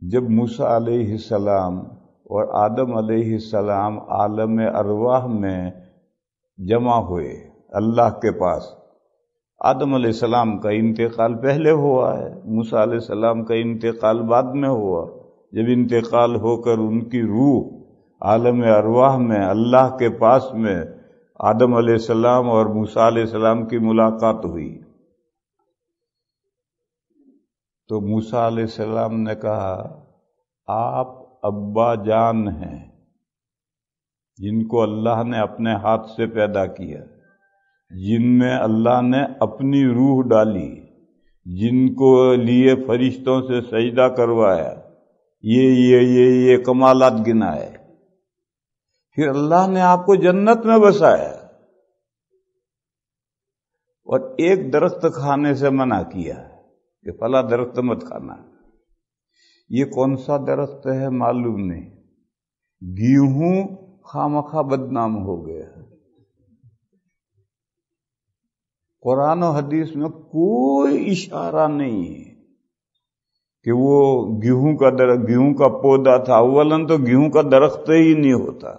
جب موسیٰ علیہ السلام اور آدم علیہ السلام عالم ارواح میں جمع ہوئے اللہ کے پاس، آدم علیہ السلام کا انتقال پہلے ہوا ہے، موسیٰ علیہ السلام کا انتقال بعد میں ہوا۔ جب انتقال ہو کر ان کی روح عالم ارواح میں اللہ کے پاس میں آدم علیہ السلام اور موسیٰ علیہ السلام کی ملاقات ہوئی، تو موسیٰ علیہ السلام نے کہا آپ ابا جان ہیں، جن کو اللہ نے اپنے ہاتھ سے پیدا کیا، جن میں اللہ نے اپنی روح ڈالی، جن کو لیے فرشتوں سے سجدہ کروایا، یہ کمالات گنائے، پھر اللہ نے آپ کو جنت میں بسایا اور ایک درخت کھانے سے منع کیا کہ فلاں درخت مت کھانا۔ یہ کون سا درخت ہے معلوم نہیں، گیہوں خامخواہ بدنام ہو گیا۔ قرآن و حدیث میں کوئی اشارہ نہیں ہے کہ وہ گیہوں کا پودا تھا۔ اولاً تو گیہوں کا درخت ہی نہیں ہوتا،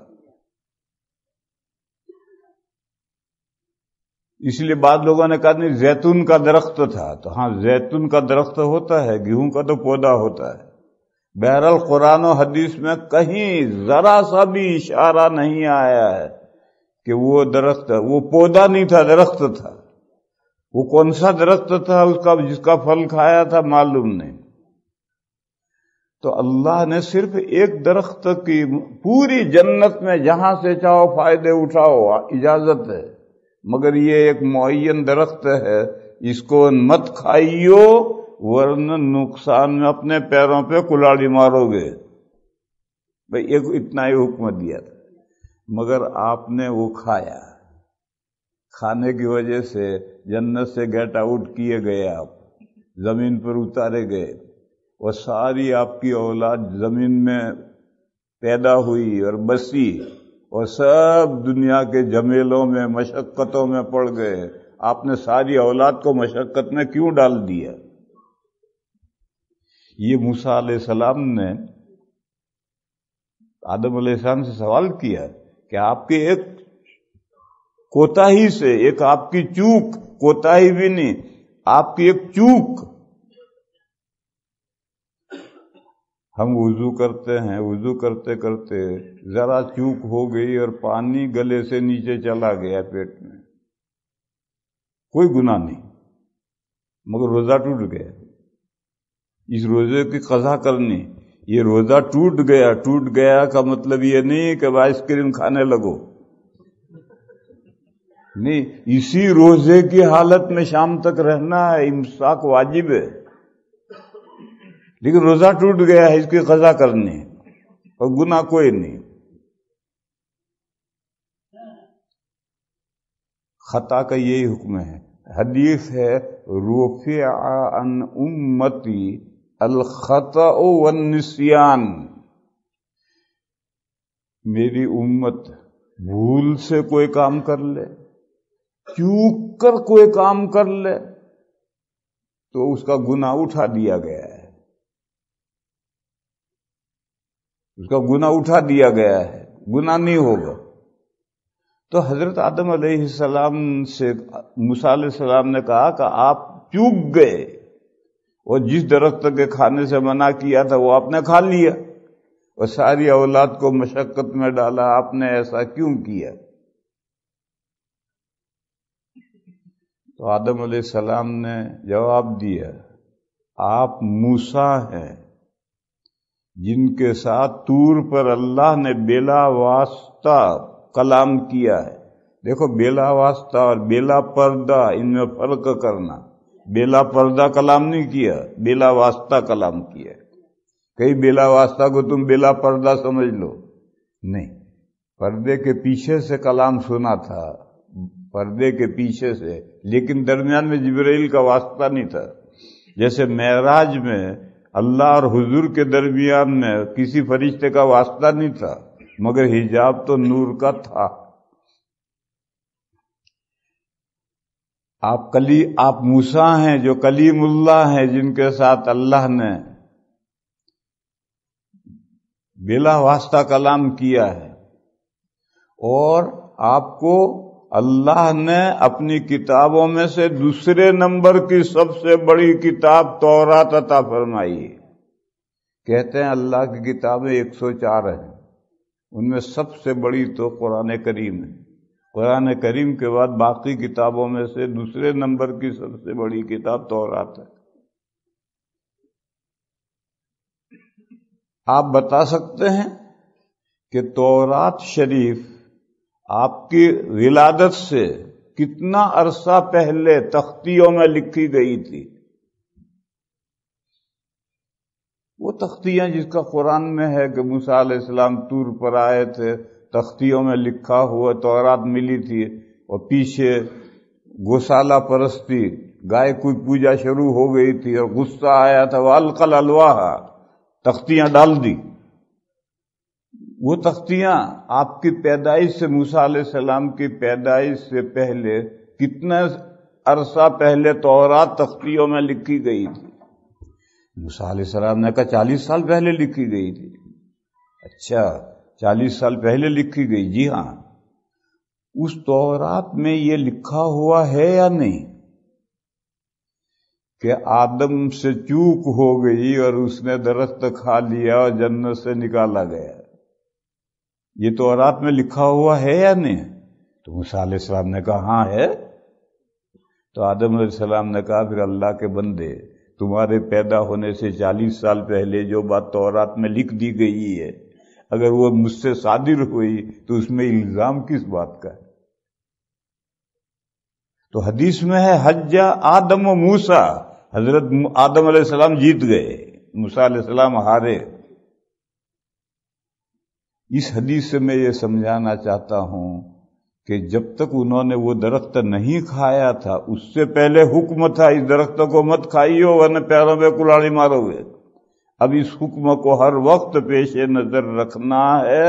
اس لیے بعض لوگوں نے کہا نہیں زیتون کا درخت تھا، تو ہاں زیتون کا درخت ہوتا ہے، گیہوں کا تو پودا ہوتا ہے۔ بہرحال قرآن و حدیث میں کہیں ذرا سا بھی اشارہ نہیں آیا ہے کہ وہ درخت، وہ پودا نہیں تھا، درخت تھا۔ وہ کون سا درخت تھا اس کا جس کا پھل کھایا تھا معلوم نہیں۔ تو اللہ نے صرف ایک درخت کی پوری جنت میں جہاں سے چاہو فائدے اٹھاؤ اجازت ہے، مگر یہ ایک معین درخت ہے، اس کو مت کھائیو ورنہ نقصان میں اپنے پیروں پہ کلاڑی مارو گے۔ بھئی اتنا ہی حکم دیا تھا، مگر آپ نے وہ کھایا، کھانے کی وجہ سے جنت سے گیٹ آؤٹ کیے گئے، آپ زمین پر اتارے گئے، اور ساری آپ کی اولاد زمین میں پیدا ہوئی اور بسی، اور سب دنیا کے جھمیلوں میں مشقتوں میں پڑ گئے۔ آپ نے ساری اولاد کو مشقت میں کیوں ڈال دیا؟ یہ موسیٰ علیہ السلام نے آدم علیہ السلام سے سوال کیا کہ آپ کے ایک کوتاہی سے، ایک آپ کی چوک، کوتاہی بھی نہیں، آپ کی ایک چوک، ہم وضو کرتے ہیں، وضو کرتے کرتے ذرا چوک ہو گئی اور پانی گلے سے نیچے چلا گیا پیٹ میں، کوئی گناہ نہیں، مگر روزہ ٹوٹ گیا۔ اس روزے کی قضا کرنی، یہ روزہ ٹوٹ گیا کا مطلب یہ نہیں کہ آئس کریم کھانے لگو، نہیں، اسی روزے کی حالت میں شام تک رہنا ہے، امساک واجب ہے، لیکن روزہ ٹوٹ گیا ہے، اس کی قضا کرنی اور گناہ کوئی نہیں۔ خطا کا یہی حکم ہے۔ حدیث ہے رفع عن امتی الخطأ والنسیان، میری امت بھول سے کوئی کام کر لے، چوک کر کوئی کام کر لے تو اس کا گناہ اٹھا دیا گیا ہے، اس کا گناہ اٹھا دیا گیا ہے، گناہ نہیں ہوگا۔ تو حضرت آدم علیہ السلام سے موسیٰ علیہ السلام نے کہا کہ آپ چوک گئے اور جس درخت کے کھانے سے منع کیا تھا وہ آپ نے کھا لیا اور ساری اولاد کو مشقت میں ڈالا، آپ نے ایسا کیوں کیا؟ تو آدم علیہ السلام نے جواب دیا، آپ موسیٰ ہیں جن کے ساتھ طور پر اللہ نے بلا واسطہ کلام کیا ہے۔ دیکھو بلا واسطہ اور بلا پردہ، ان میں فرق کرنا، بلا پردہ کلام نہیں کیا، بلا واسطہ کلام کیا۔ کئی بلا واسطہ کو تم بلا پردہ سمجھ لو، نہیں، پردے کے پیچھے سے کلام سنا تھا، پردے کے پیچھے سے، لیکن درمیان میں جبرائیل کا واسطہ نہیں تھا۔ جیسے معراج میں اللہ اور حضور کے درمیان میں کسی فرشتے کا واسطہ نہیں تھا، مگر حجاب تو نور کا تھا۔ آپ موسیٰ ہیں جو کلیم اللہ ہیں، جن کے ساتھ اللہ نے بلا واسطہ کلام کیا ہے، اور آپ کو اللہ نے اپنی کتابوں میں سے دوسرے نمبر کی سب سے بڑی کتاب تورات عطا فرمائی ہے۔ کہتے ہیں اللہ کی کتابیں 104 ہیں، ان میں سب سے بڑی تو قرآن کریم ہے، قرآن کریم کے بعد باقی کتابوں میں سے دوسرے نمبر کی سب سے بڑی کتاب تورات ہے۔ آپ بتا سکتے ہیں کہ تورات شریف آپ کی ولادت سے کتنا عرصہ پہلے تختیوں میں لکھی گئی تھی. وہ تختیاں جس کا قرآن میں ہے کہ موسیٰ علیہ السلام طور پر آئے تھے، تختیوں میں لکھا ہوا تورات ملی تھی، اور پیچھے گوشالہ پرستی، گائے کی پوجا شروع ہو گئی تھی، اور غصہ آیا تھا، وَأَلْقَى الْأَلْوَاحَ، تختیاں ڈال دی. وہ تختیاں آپ کی پیدائش سے، موسیٰ علیہ السلام کی پیدائش سے پہلے کتنا عرصہ پہلے تورات تختیوں میں لکھی گئی تھی؟ موسیٰ علیہ السلام نے کہا 40 سال پہلے لکھی گئی تھی. اچھا 40 سال پہلے لکھی گئی؟ جی ہاں. اس تورات میں یہ لکھا ہوا ہے یا نہیں کہ آدم سے چوک ہو گئی اور اس نے درخت کھا لیا اور جنت سے نکالا گیا؟ یہ تورات میں لکھا ہوا ہے یا نہیں؟ تو موسیٰ علیہ السلام نے کہا ہاں ہے. تو آدم علیہ السلام نے کہا پھر اللہ کے بندے، تمہارے پیدا ہونے سے 40 سال پہلے جو بات تورات میں لکھ دی گئی ہے، اگر وہ مجھ سے صادر ہوئی تو اس میں الزام کس بات کا ہے؟ تو حدیث میں ہے حج آدم و موسیٰ، حضرت آدم علیہ السلام جیت گئے، موسیٰ علیہ السلام ہارے. اس حدیث سے میں یہ سمجھانا چاہتا ہوں کہ جب تک انہوں نے وہ درخت نہیں کھایا تھا، اس سے پہلے حکم تھا اس درخت کو مت کھائیو ورنہ پیروں پہ کلاڑی مارو گے. اب اس حکم کو ہر وقت پیش نظر رکھنا ہے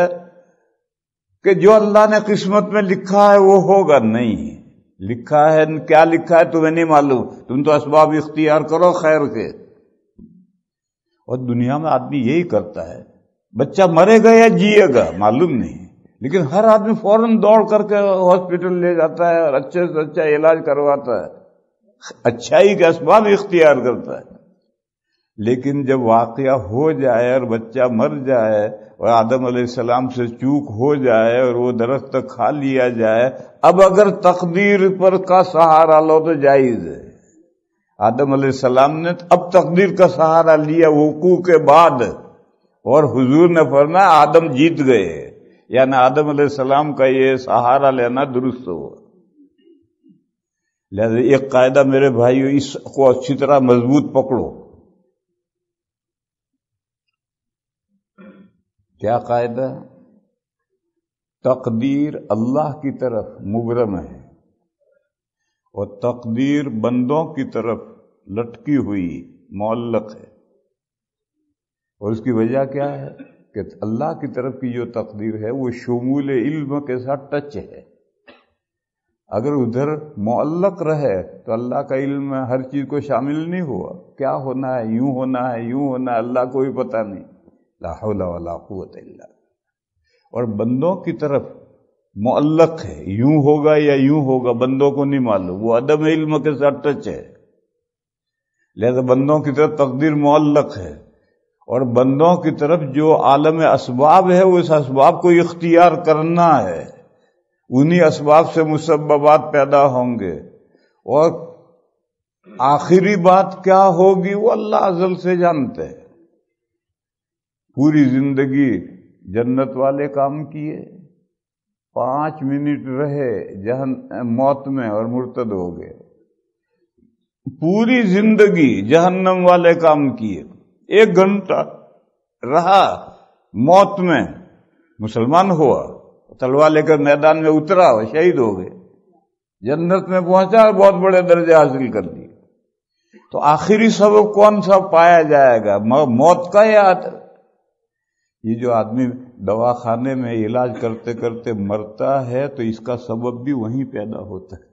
کہ جو اللہ نے قسمت میں لکھا ہے وہ ہوگا. نہیں لکھا ہے، کیا لکھا ہے تمہیں نہیں معلوم، تم تو اسباب اختیار کرو خیر کے. اور دنیا میں آدمی یہی کرتا ہے، بچہ مرے گا یا جیے گا معلوم نہیں، لیکن ہر آدمی فوراً دوڑ کر کے ہاسپٹل لے جاتا ہے اور اچھے سے اچھا علاج کرواتا ہے، اچھائی کے اسباب اختیار کرتا ہے. لیکن جب واقعہ ہو جائے اور بچہ مر جائے اور آدم علیہ السلام سے چوک ہو جائے اور وہ درخت کھا لیا جائے، اب اگر تقدیر پر کا سہارا لو تو جائز ہے. آدم علیہ السلام نے اب تقدیر کا سہارا لیا وقوع کے بعد، اور حضور نے فرمایا آدم جیت گئے، یعنی آدم علیہ السلام کا یہ سہارا لینا درست ہوا. لہذا ایک قاعدہ میرے بھائیو، اس کو اچھی طرح مضبوط پکڑو. کیا قاعدہ؟ تقدیر اللہ کی طرف مبرم ہے اور تقدیر بندوں کی طرف لٹکی ہوئی معلق ہے. اور اس کی وجہ کیا ہے کہ اللہ کی طرف کی جو تقدیر ہے وہ شمول علم کے ساتھ ٹچ ہے. اگر ادھر معلق رہے تو اللہ کا علم میں ہر چیز کو شامل نہیں ہوا. کیا ہونا ہے، یوں ہونا ہے، یوں ہونا ہے، اللہ کو بھی پتہ نہیں. لا حول ولا قوت الا. اور بندوں کی طرف معلق ہے، یوں ہوگا یا یوں ہوگا بندوں کو نہیں معلوم، وہ عدم علم کے ساتھ ٹچ ہے. لہذا بندوں کی طرف تقدیر معلق ہے، اور بندوں کی طرف جو عالم اسباب ہے وہ اس اسباب کو اختیار کرنا ہے. انہی اسباب سے مسببات پیدا ہوں گے، اور آخری بات کیا ہوگی وہ اللہ ازل سے جانتے ہیں. پوری زندگی جنت والے کام کیے، 5 منٹ رہے موت میں اور مرتد ہو گئے. پوری زندگی جہنم والے کام کیے، 1 گھنٹہ رہا موت میں، مسلمان ہوا، تلوار لے کر میدان میں اترا اور شہید ہو گئے، جنت میں پہنچا اور بہت بڑے درجے حاصل کر لیے. تو آخری سبب کون سا پایا جائے گا، موت کا یا؟ یہ جو آدمی دواخانے میں علاج کرتے کرتے مرتا ہے تو اس کا سبب بھی وہیں پیدا ہوتا ہے.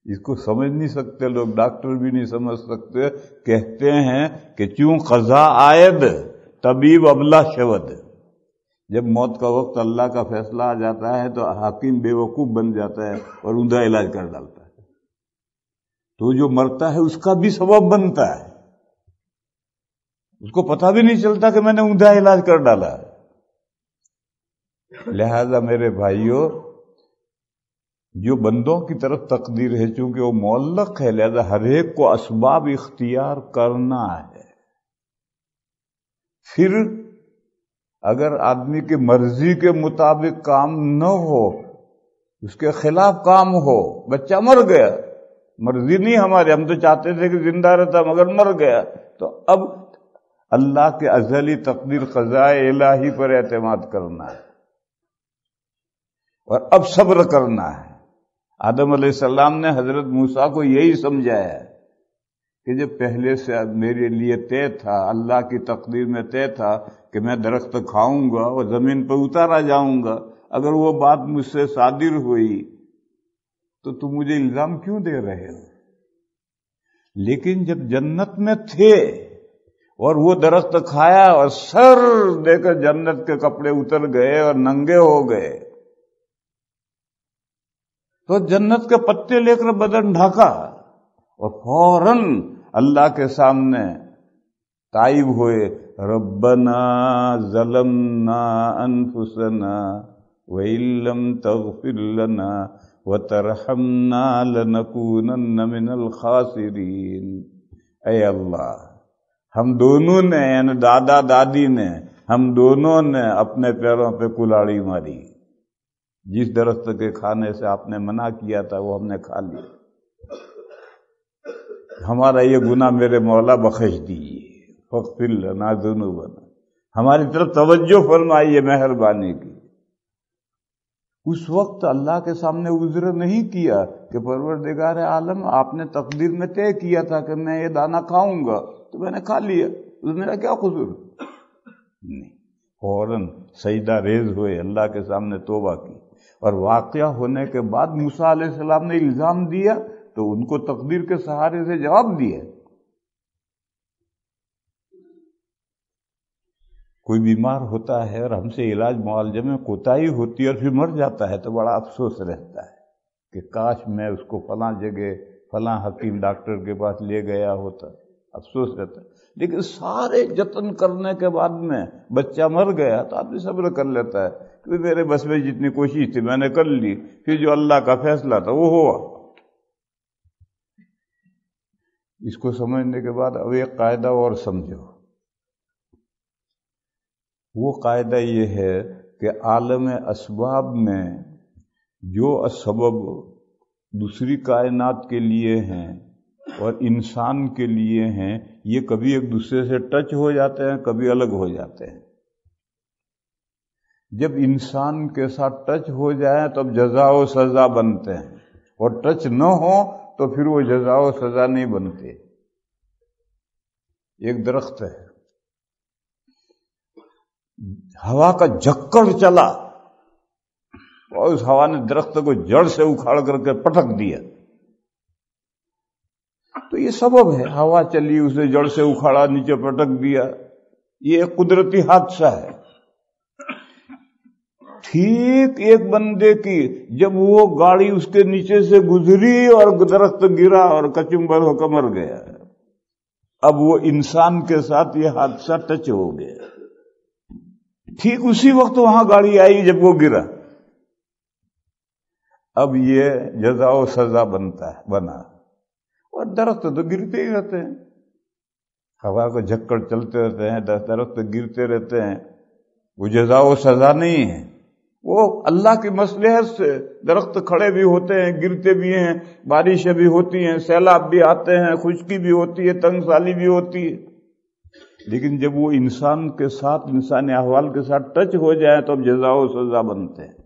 اس کو سمجھ نہیں سکتے لوگ، ڈاکٹر بھی نہیں سمجھ سکتے. کہتے ہیں کہ چوں قضا آید طبیب ابلا شود. جب موت کا وقت اللہ کا فیصلہ آ جاتا ہے تو حاکم بے وقوف بن جاتا ہے اور اوندا علاج کر ڈالتا ہے. تو جو مرتا ہے اس کا بھی سبب بنتا ہے، اس کو پتہ بھی نہیں چلتا کہ میں نے اوندا علاج کر ڈالا. لہذا میرے بھائیوں، جو بندوں کی طرف تقدیر ہے چونکہ وہ معلق ہے، لہذا ہر ایک کو اسباب اختیار کرنا ہے. پھر اگر آدمی کی مرضی کے مطابق کام نہ ہو، اس کے خلاف کام ہو، بچہ مر گیا، مرضی نہیں ہماری، ہم تو چاہتے تھے کہ زندہ رہتا مگر مر گیا، تو اب اللہ کے ازلی تقدیر قضائے الہی پر اعتماد کرنا ہے اور اب صبر کرنا ہے۔ آدم علیہ السلام نے حضرت موسیٰ کو یہی سمجھایا ہے کہ جو پہلے سے میرے لیے طے تھا، اللہ کی تقدیر میں طے تھا کہ میں درخت کھاؤں گا اور زمین پر اتارا جاؤں گا، اگر وہ بات مجھ سے صادر ہوئی تو تم مجھے الزام کیوں دے رہے ہو؟ لیکن جب جنت میں تھے اور وہ درخت کھایا اور سر دے کر جنت کے کپڑے اتر گئے اور ننگے ہو گئے، تو جنت کے پتے لے کر بدن ڈھاکا اور فوراً اللہ کے سامنے تائب ہوئے، ربنا ظلمنا انفسنا وَإِن لَّمْ تَغْفِرْ لَنَا وَتَرْحَمْنَا لَنَكُونَنَّ مِنَ الْخَاسِرِينَ۔ اے اللہ، ہم دونوں نے، یعنی دادا دادی نے، ہم دونوں نے اپنے پیروں پہ کلاڑی ماری، جس درخت کے کھانے سے آپ نے منع کیا تھا وہ ہم نے کھا لیا، ہمارا یہ گناہ میرے مولا بخش دیجیے، فاغفر لنا ذنوبنا، ہماری طرف توجہ فرمائیے مہربانی کی۔ اس وقت اللہ کے سامنے عذر نہیں کیا کہ پروردگار عالم، آپ نے تقدیر میں طے کیا تھا کہ میں یہ دانہ کھاؤں گا تو میں نے کھا لیا، اس میرا کیا قصور؟ نہیں، فوراً سجدہ ریز ہوئے، اللہ کے سامنے توبہ کی، اور واقعہ ہونے کے بعد موسیٰ علیہ السلام نے الزام دیا تو ان کو تقدیر کے سہارے سے جواب دیا۔ کوئی بیمار ہوتا ہے اور ہم سے علاج معالجے میں کوتاہی ہوتی ہے اور پھر مر جاتا ہے تو بڑا افسوس رہتا ہے کہ کاش میں اس کو فلاں جگہ فلاں حکیم ڈاکٹر کے پاس لے گیا ہوتا، افسوس رہتا ہے۔ لیکن سارے جتن کرنے کے بعد میں بچہ مر گیا تو آدمی صبر کر لیتا ہے کہ میرے بس میں جتنی کوشش تھی میں نے کر لی، پھر جو اللہ کا فیصلہ تھا وہ ہوا۔ اس کو سمجھنے کے بعد اب ایک قاعدہ اور سمجھو، وہ قاعدہ یہ ہے کہ عالم اسباب میں جو سبب دوسری کائنات کے لیے ہیں اور انسان کے لیے ہیں، یہ کبھی ایک دوسرے سے ٹچ ہو جاتے ہیں، کبھی الگ ہو جاتے ہیں۔ جب انسان کے ساتھ ٹچ ہو جائے تو اب جزا و سزا بنتے ہیں، اور ٹچ نہ ہو تو پھر وہ جزا و سزا نہیں بنتے۔ ایک درخت ہے، ہوا کا جھکڑ چلا اور اس ہوا نے درخت کو جڑ سے اکھاڑ کر کے پٹک دیا، تو یہ سبب ہے، ہوا چلی اسے جڑ سے اکھاڑا نیچے پٹک دیا، یہ ایک قدرتی حادثہ ہے۔ ٹھیک ایک بندے کی جب وہ گاڑی اس کے نیچے سے گزری اور درخت گرا اور کچمبر ہو کر مر گیا، اب وہ انسان کے ساتھ یہ حادثہ ٹچ ہو گیا، ٹھیک اسی وقت وہاں گاڑی آئی جب وہ گرا، اب یہ جزا و سزا بنا، اور درخت تو گرتے ہی رہتے ہیں، ہوا کو جھکڑ چلتے رہتے ہیں، درخت گرتے رہتے ہیں، وہ جزا و سزا نہیں ہے، وہ اللہ کی مصلحت سے درخت کھڑے بھی ہوتے ہیں، گرتے بھی ہیں، بارشیں بھی ہوتی ہیں، سیلاب بھی آتے ہیں، خشکی بھی ہوتی ہے، تنگ سالی بھی ہوتی ہے، لیکن جب وہ انسان کے ساتھ، انسانی احوال کے ساتھ ٹچ ہو جائے تو اب جزا و سزا بنتے ہیں۔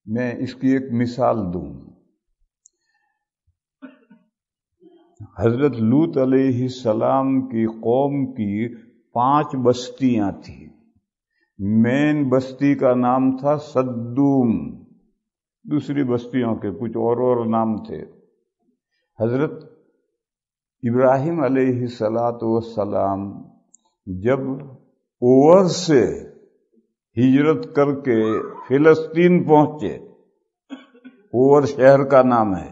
میں اس کی ایک مثال دوں، حضرت لوط علیہ السلام کی قوم کی 5 بستیاں تھیں، مین بستی کا نام تھا صدوم، دوسری بستیوں کے کچھ اور نام تھے۔ حضرت ابراہیم علیہ السلام جب اوور سے ہجرت کر کے فلسطین پہنچے، اوور شہر کا نام ہے،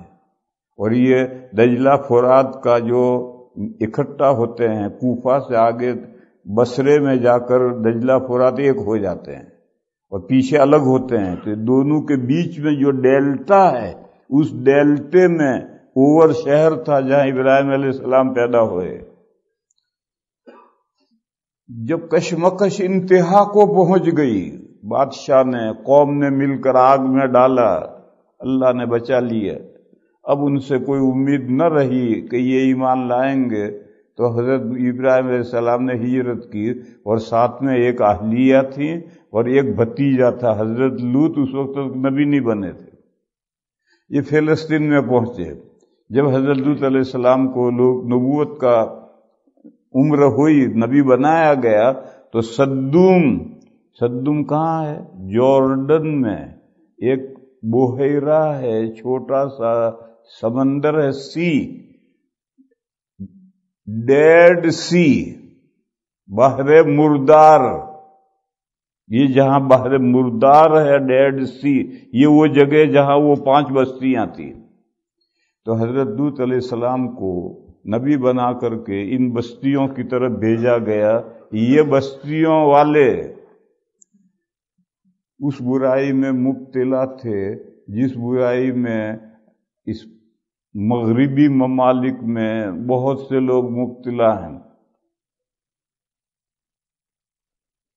اور یہ دجلہ فرات کا جو اکٹھا ہوتے ہیں، کوفہ سے آگے بصرے میں جا کر دجلہ فرات ایک ہو جاتے ہیں اور پیچھے الگ ہوتے ہیں، تو دونوں کے بیچ میں جو ڈیلٹا ہے، اس ڈیلٹے میں اوور شہر تھا جہاں ابراہیم علیہ السلام پیدا ہوئے۔ جب کشمکش انتہا کو پہنچ گئی، بادشاہ نے قوم نے مل کر آگ میں ڈالا، اللہ نے بچا لیا، اب ان سے کوئی امید نہ رہی کہ یہ ایمان لائیں گے، تو حضرت ابراہیم علیہ السلام نے ہجرت کی، اور ساتھ میں ایک اہلیہ تھی اور ایک بھتیجا تھا۔ حضرت لوط اس وقت تک نبی نہیں بنے تھے، یہ فلسطین میں پہنچے۔ جب حضرت لوط علیہ السلام کو نبوت کا عمر ہوئی، نبی بنایا گیا، تو سدوم کہاں ہے؟ جارڈن میں ایک بحیرہ ہے، چھوٹا سا سمندر ہے، ڈیڈ سی، بحر مردار۔ یہ جہاں بحر مردار ہے، ڈیڈ سی، یہ وہ جگہ جہاں وہ 5 بستیاں تھیں۔ تو حضرت لوط علیہ السلام کو نبی بنا کر کے ان بستیوں کی طرف بھیجا گیا۔ یہ بستیوں والے اس برائی میں مبتلا تھے جس برائی میں اس مغربی ممالک میں بہت سے لوگ مبتلا ہیں۔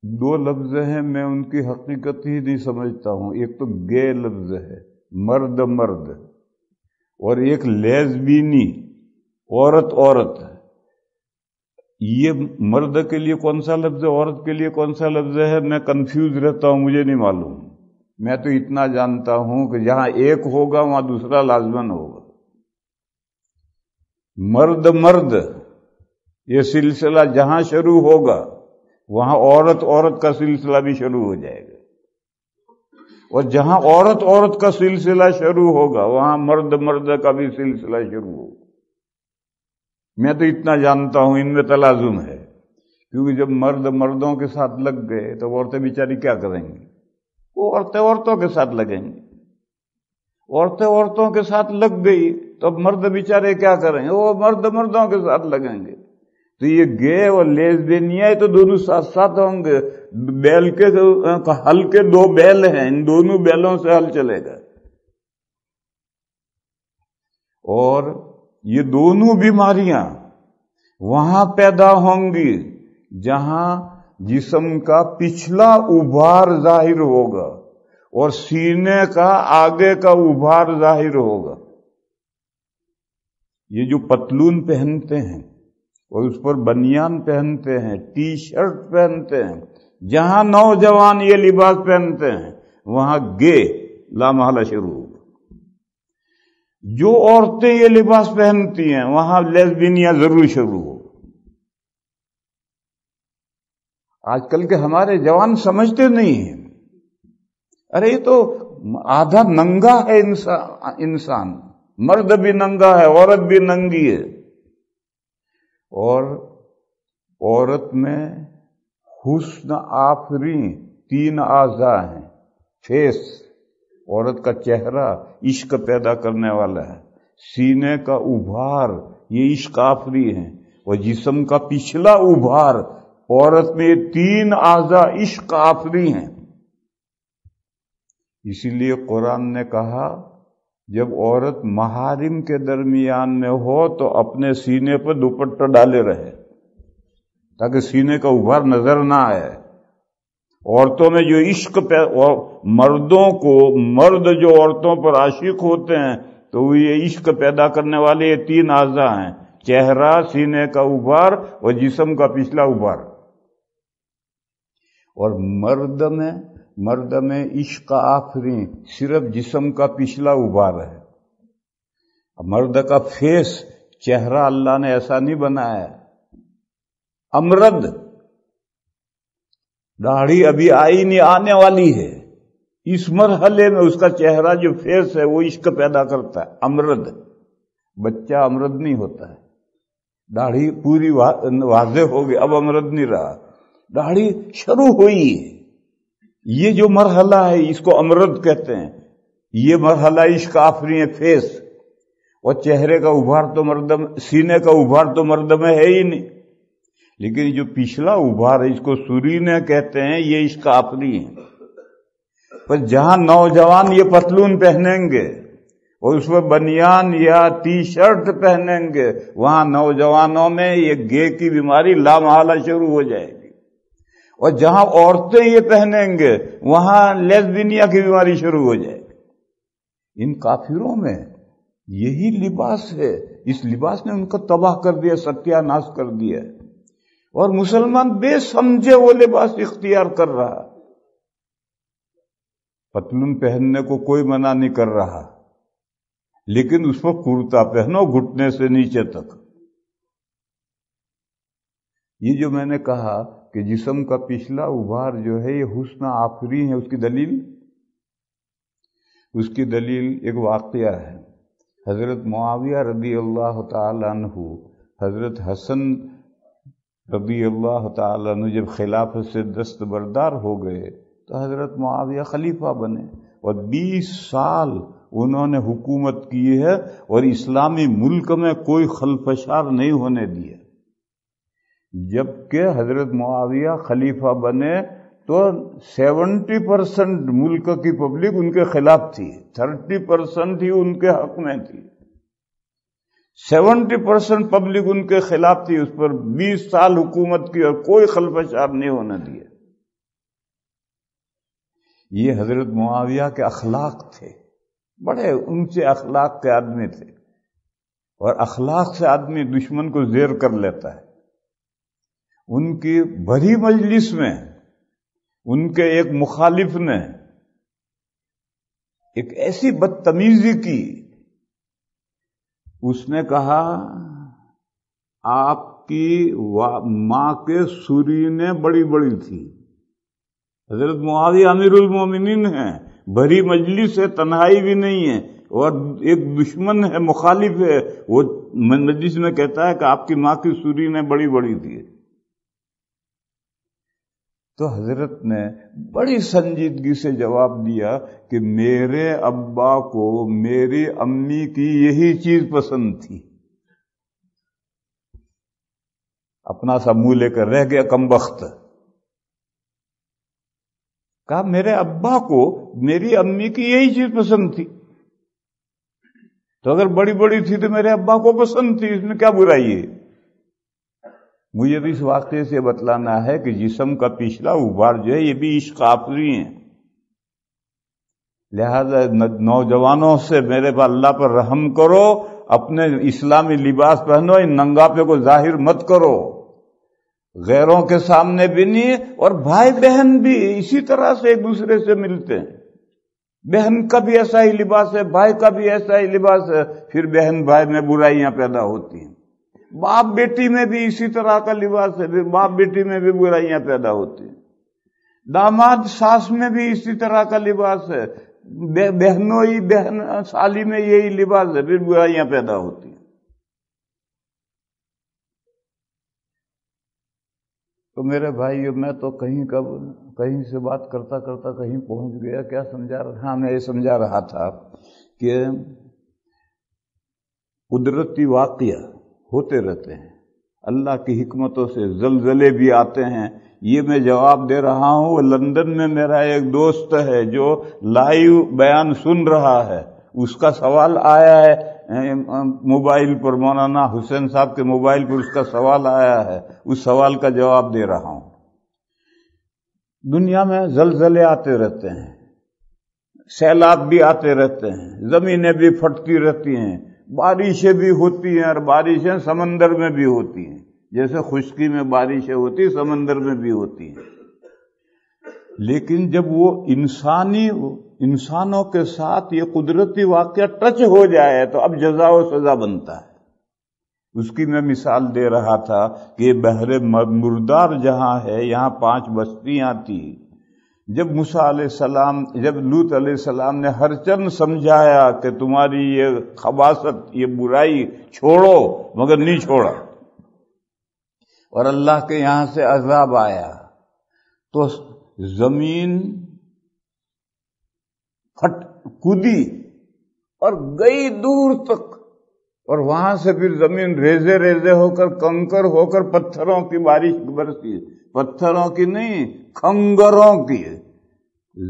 2 لفظ ہیں، میں ان کی حقیقت ہی نہیں سمجھتا ہوں۔ ایک تو گے لفظ ہے، مرد، اور ایک لیزبینی، عورت۔ یہ مرد کے لیے کون سا لفظ ہے، عورت کے لیے کون سا لفظ ہے، میں کنفیوز رہتا ہوں، مجھے نہیں معلوم۔ میں تو اتنا جانتا ہوں کہ جہاں ایک ہوگا وہاں دوسرا لازماً ہوگا۔ مرد، یہ سلسلہ جہاں شروع ہوگا وہاں عورت کا سلسلہ بھی شروع ہو جائے گا، اور جہاں عورت کا سلسلہ شروع ہوگا وہاں مرد کا بھی سلسلہ شروع ہوگا۔ میں تو اتنا جانتا ہوں، ان میں تلازم ہے، کیونکہ جب مردوں کے ساتھ لگ گئے تو عورتیں بیچاری کیا کریں گی؟ وہ عورتوں کے ساتھ لگیں گی۔ عورتوں کے ساتھ لگ گئی تو اب مرد بیچارے کیا کریں گے؟ وہ مردوں کے ساتھ لگیں گے۔ تو یہ گے اور لیزبینیا تو دونوں ساتھ ہوں گے۔ بیل کے ہل کے 2 بیل ہیں، ان دونوں بیلوں سے ہل چلے گا، اور یہ دونوں بیماریاں وہاں پیدا ہوں گی جہاں جسم کا پچھلا ابھار ظاہر ہوگا اور سینے کا آگے کا ابھار ظاہر ہوگا۔ یہ جو پتلون پہنتے ہیں اور اس پر بنیان پہنتے ہیں، ٹی شرٹ پہنتے ہیں، جہاں نوجوان یہ لباس پہنتے ہیں وہاں گے لامحالہ شروع ہوگا۔ جو عورتیں یہ لباس پہنتی ہیں وہاں لیزبینیا ضرور شروع ہو۔ آج کل کے ہمارے جوان سمجھتے نہیں ہیں، ارے یہ تو آدھا ننگا ہے انسان، مرد بھی ننگا ہے، عورت بھی ننگی ہے۔ اور عورت میں حسن آفریں 3 اعضاء ہیں۔ فیس، عورت کا چہرہ عشق پیدا کرنے والا ہے، سینے کا ابھار یہ عشق آفری ہے، اور جسم کا پچھلا ابھار عورت میں 3 اعضاء عشق آفری ہیں۔ اسی لیے قرآن نے کہا جب عورت محارم کے درمیان میں ہو تو اپنے سینے پر دوپٹہ ڈالے رہے تاکہ سینے کا ابھار نظر نہ آئے۔ عورتوں میں جو عشق مرد جو عورتوں پر عاشق ہوتے ہیں تو وہ یہ عشق پیدا کرنے والے یہ 3 اعضاء ہیں، چہرہ، سینے کا ابھار اور جسم کا پچھلا ابھار۔ اور مرد میں عشق آفریں صرف جسم کا پچھلا ابھار ہے۔ مرد کا فیس، چہرہ اللہ نے ایسا نہیں بنایا ہے، امرد، داڑھی ابھی آئی نہیں، آنے والی ہے۔ اس مرحلے میں اس کا چہرہ جو فیس ہے وہ عشق پیدا کرتا ہے، امرد۔ بچہ امرد نہیں ہوتا ہے، داڑھی پوری واضح ہو گئی، اب امرد نہیں رہا، داڑھی شروع ہوئی ہے۔ یہ جو مرحلہ ہے اس کو امرد کہتے ہیں۔ یہ مرحلہ عشق آفری ہے، فیس، اور چہرے کا ابھار تو سینے کا ابھار تو مرد میں ہے ہی نہیں، لیکن جو پچھلا ابھار ہے اس کو سرینے کہتے ہیں، یہ عشق آفری ہے۔ پر جہاں نوجوان یہ پتلون پہنیں گے اور اس میں بنیان یا ٹی شرٹ پہنیں گے وہاں نوجوانوں میں یہ گے کی بیماری لامحالہ شروع ہو جائے گی۔ اور جہاں عورتیں یہ پہنیں گے وہاں لیسبینیا کی بیماری شروع ہو جائے گی۔ ان کافروں میں یہی لباس ہے، اس لباس نے ان کو تباہ کر دیا، ستیہ ناش کر دیا، اور مسلمان بے سمجھے وہ لباس اختیار کر رہا۔ پتلون پہننے کو کوئی منع نہیں کر رہا، لیکن اس پر کرتا پہنو گھٹنے سے نیچے تک۔ یہ جو میں نے کہا کہ جسم کا پچھلا ابھار جو ہے یہ حسن آفرین ہے، اس کی دلیل ایک واقعہ ہے۔ حضرت معاویہ رضی اللہ تعالی عنہ، حضرت حسن رضی اللہ تعالی عنہ جب خلافت سے دستبردار ہو گئے تو حضرت معاویہ خلیفہ بنے، اور 20 سال انہوں نے حکومت کی ہے، اور اسلامی ملک میں کوئی خلفشار نہیں ہونے دیا۔ جبکہ حضرت معاویہ خلیفہ بنے تو 70% ملک کی پبلک ان کے خلاف تھی، 30% ہی ان کے حق میں تھی، 70% پبلک ان کے خلاف تھی۔ اس پر 20 سال حکومت کی اور کوئی خلفشار نہیں ہونے دیا۔ یہ حضرت معاویہ کے اخلاق تھے، بڑے اونچے اخلاق کے آدمی تھے، اور اخلاق سے آدمی دشمن کو زیر کر لیتا ہے۔ ان کی بھری مجلس میں ان کے ایک مخالف نے ایک ایسی بدتمیزی کی، اس نے کہا آپ کی ماں کے سرینیں بڑی بڑی تھی۔ حضرت معاویہ امیر المومنین ہیں، بھری مجلس ہے، تنہائی بھی نہیں ہے، اور ایک دشمن ہے، مخالف ہے، وہ مجلس میں کہتا ہے کہ آپ کی ماں کی سرینیں بڑی بڑی تھی۔ تو حضرت نے بڑی سنجیدگی سے جواب دیا کہ میرے ابا کو میری امی کی یہی چیز پسند تھی۔ اپنا سا منہ لے کر رہ گیا کم بخت۔ کہا میرے ابا کو میری امی کی یہی چیز پسند تھی، تو اگر بڑی بڑی تھی تو میرے ابا کو پسند تھی، اس میں کیا برائی ہے؟ مجھے بھی اس واقعے سے بتلانا ہے کہ جسم کا پچھلا ابھار جو ہے یہ بھی عشق آفری ہیں، لہذا نوجوانوں سے میرے پاس اللہ پر رحم کرو، اپنے اسلامی لباس پہنو، ان ننگاپے کو ظاہر مت کرو، غیروں کے سامنے بھی نہیں، اور بھائی بہن بھی اسی طرح سے ایک دوسرے سے ملتے ہیں۔ بہن کا بھی ایسا ہی لباس ہے، بھائی کا بھی ایسا ہی لباس ہے، پھر بہن بھائی میں برائیاں پیدا ہوتی ہیں۔ باپ بیٹی میں بھی اسی طرح کا لباس ہے، پھر باپ بیٹی میں بھی برائیاں پیدا ہوتی ہیں۔ داماد ساس میں بھی اسی طرح کا لباس ہے، بہنوئی بہن سالی میں یہی لباس ہے، پھر برائیاں پیدا ہوتی ہیں۔ تو میرے بھائیو، میں تو کہیں سے بات کرتا کرتا کہیں پہنچ گیا۔ کیا سمجھا رہا؟ ہاں، میں یہ سمجھا رہا تھا کہ قدرتی واقعہ ہوتے رہتے ہیں، اللہ کی حکمتوں سے زلزلے بھی آتے ہیں۔ یہ میں جواب دے رہا ہوں، لندن میں میرا ایک دوست ہے جو لائیو بیان سن رہا ہے، اس کا سوال آیا ہے موبائل پر، مولانا حسین صاحب کے موبائل پر اس کا سوال آیا ہے، اس سوال کا جواب دے رہا ہوں۔ دنیا میں زلزلے آتے رہتے ہیں، سیلاب بھی آتے رہتے ہیں، زمینیں بھی پھٹتی رہتی ہیں، بارشیں بھی ہوتی ہیں، اور بارشیں سمندر میں بھی ہوتی ہیں، جیسے خشکی میں بارشیں ہوتی سمندر میں بھی ہوتی ہیں۔ لیکن جب وہ انسانوں کے ساتھ یہ قدرتی واقعہ ٹچ ہو جائے تو اب جزا و سزا بنتا ہے۔ اس کی میں مثال دے رہا تھا کہ بحر مردار جہاں ہے، یہاں 5 بستیاں تھیں۔ جب جب لوط علیہ السلام نے ہر چند سمجھایا کہ تمہاری یہ خباثت، یہ برائی چھوڑو، مگر نہیں چھوڑا، اور اللہ کے یہاں سے عذاب آیا، تو زمین کودی اور گئی دور تک، اور وہاں سے پھر زمین ریزے ریزے ہو کر، کنکر ہو کر پتھروں کی بارش برسی، پتھروں کی نہیں، کھنگروں کی۔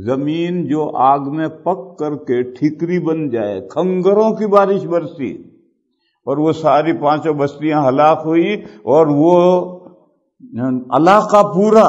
زمین جو آگ میں پک کر کے ٹھیکری بن جائے، کھنگروں کی بارش برسی، اور وہ ساری 5 بستیاں ہلاک ہوئی، اور وہ علاقہ پورا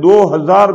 2000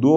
2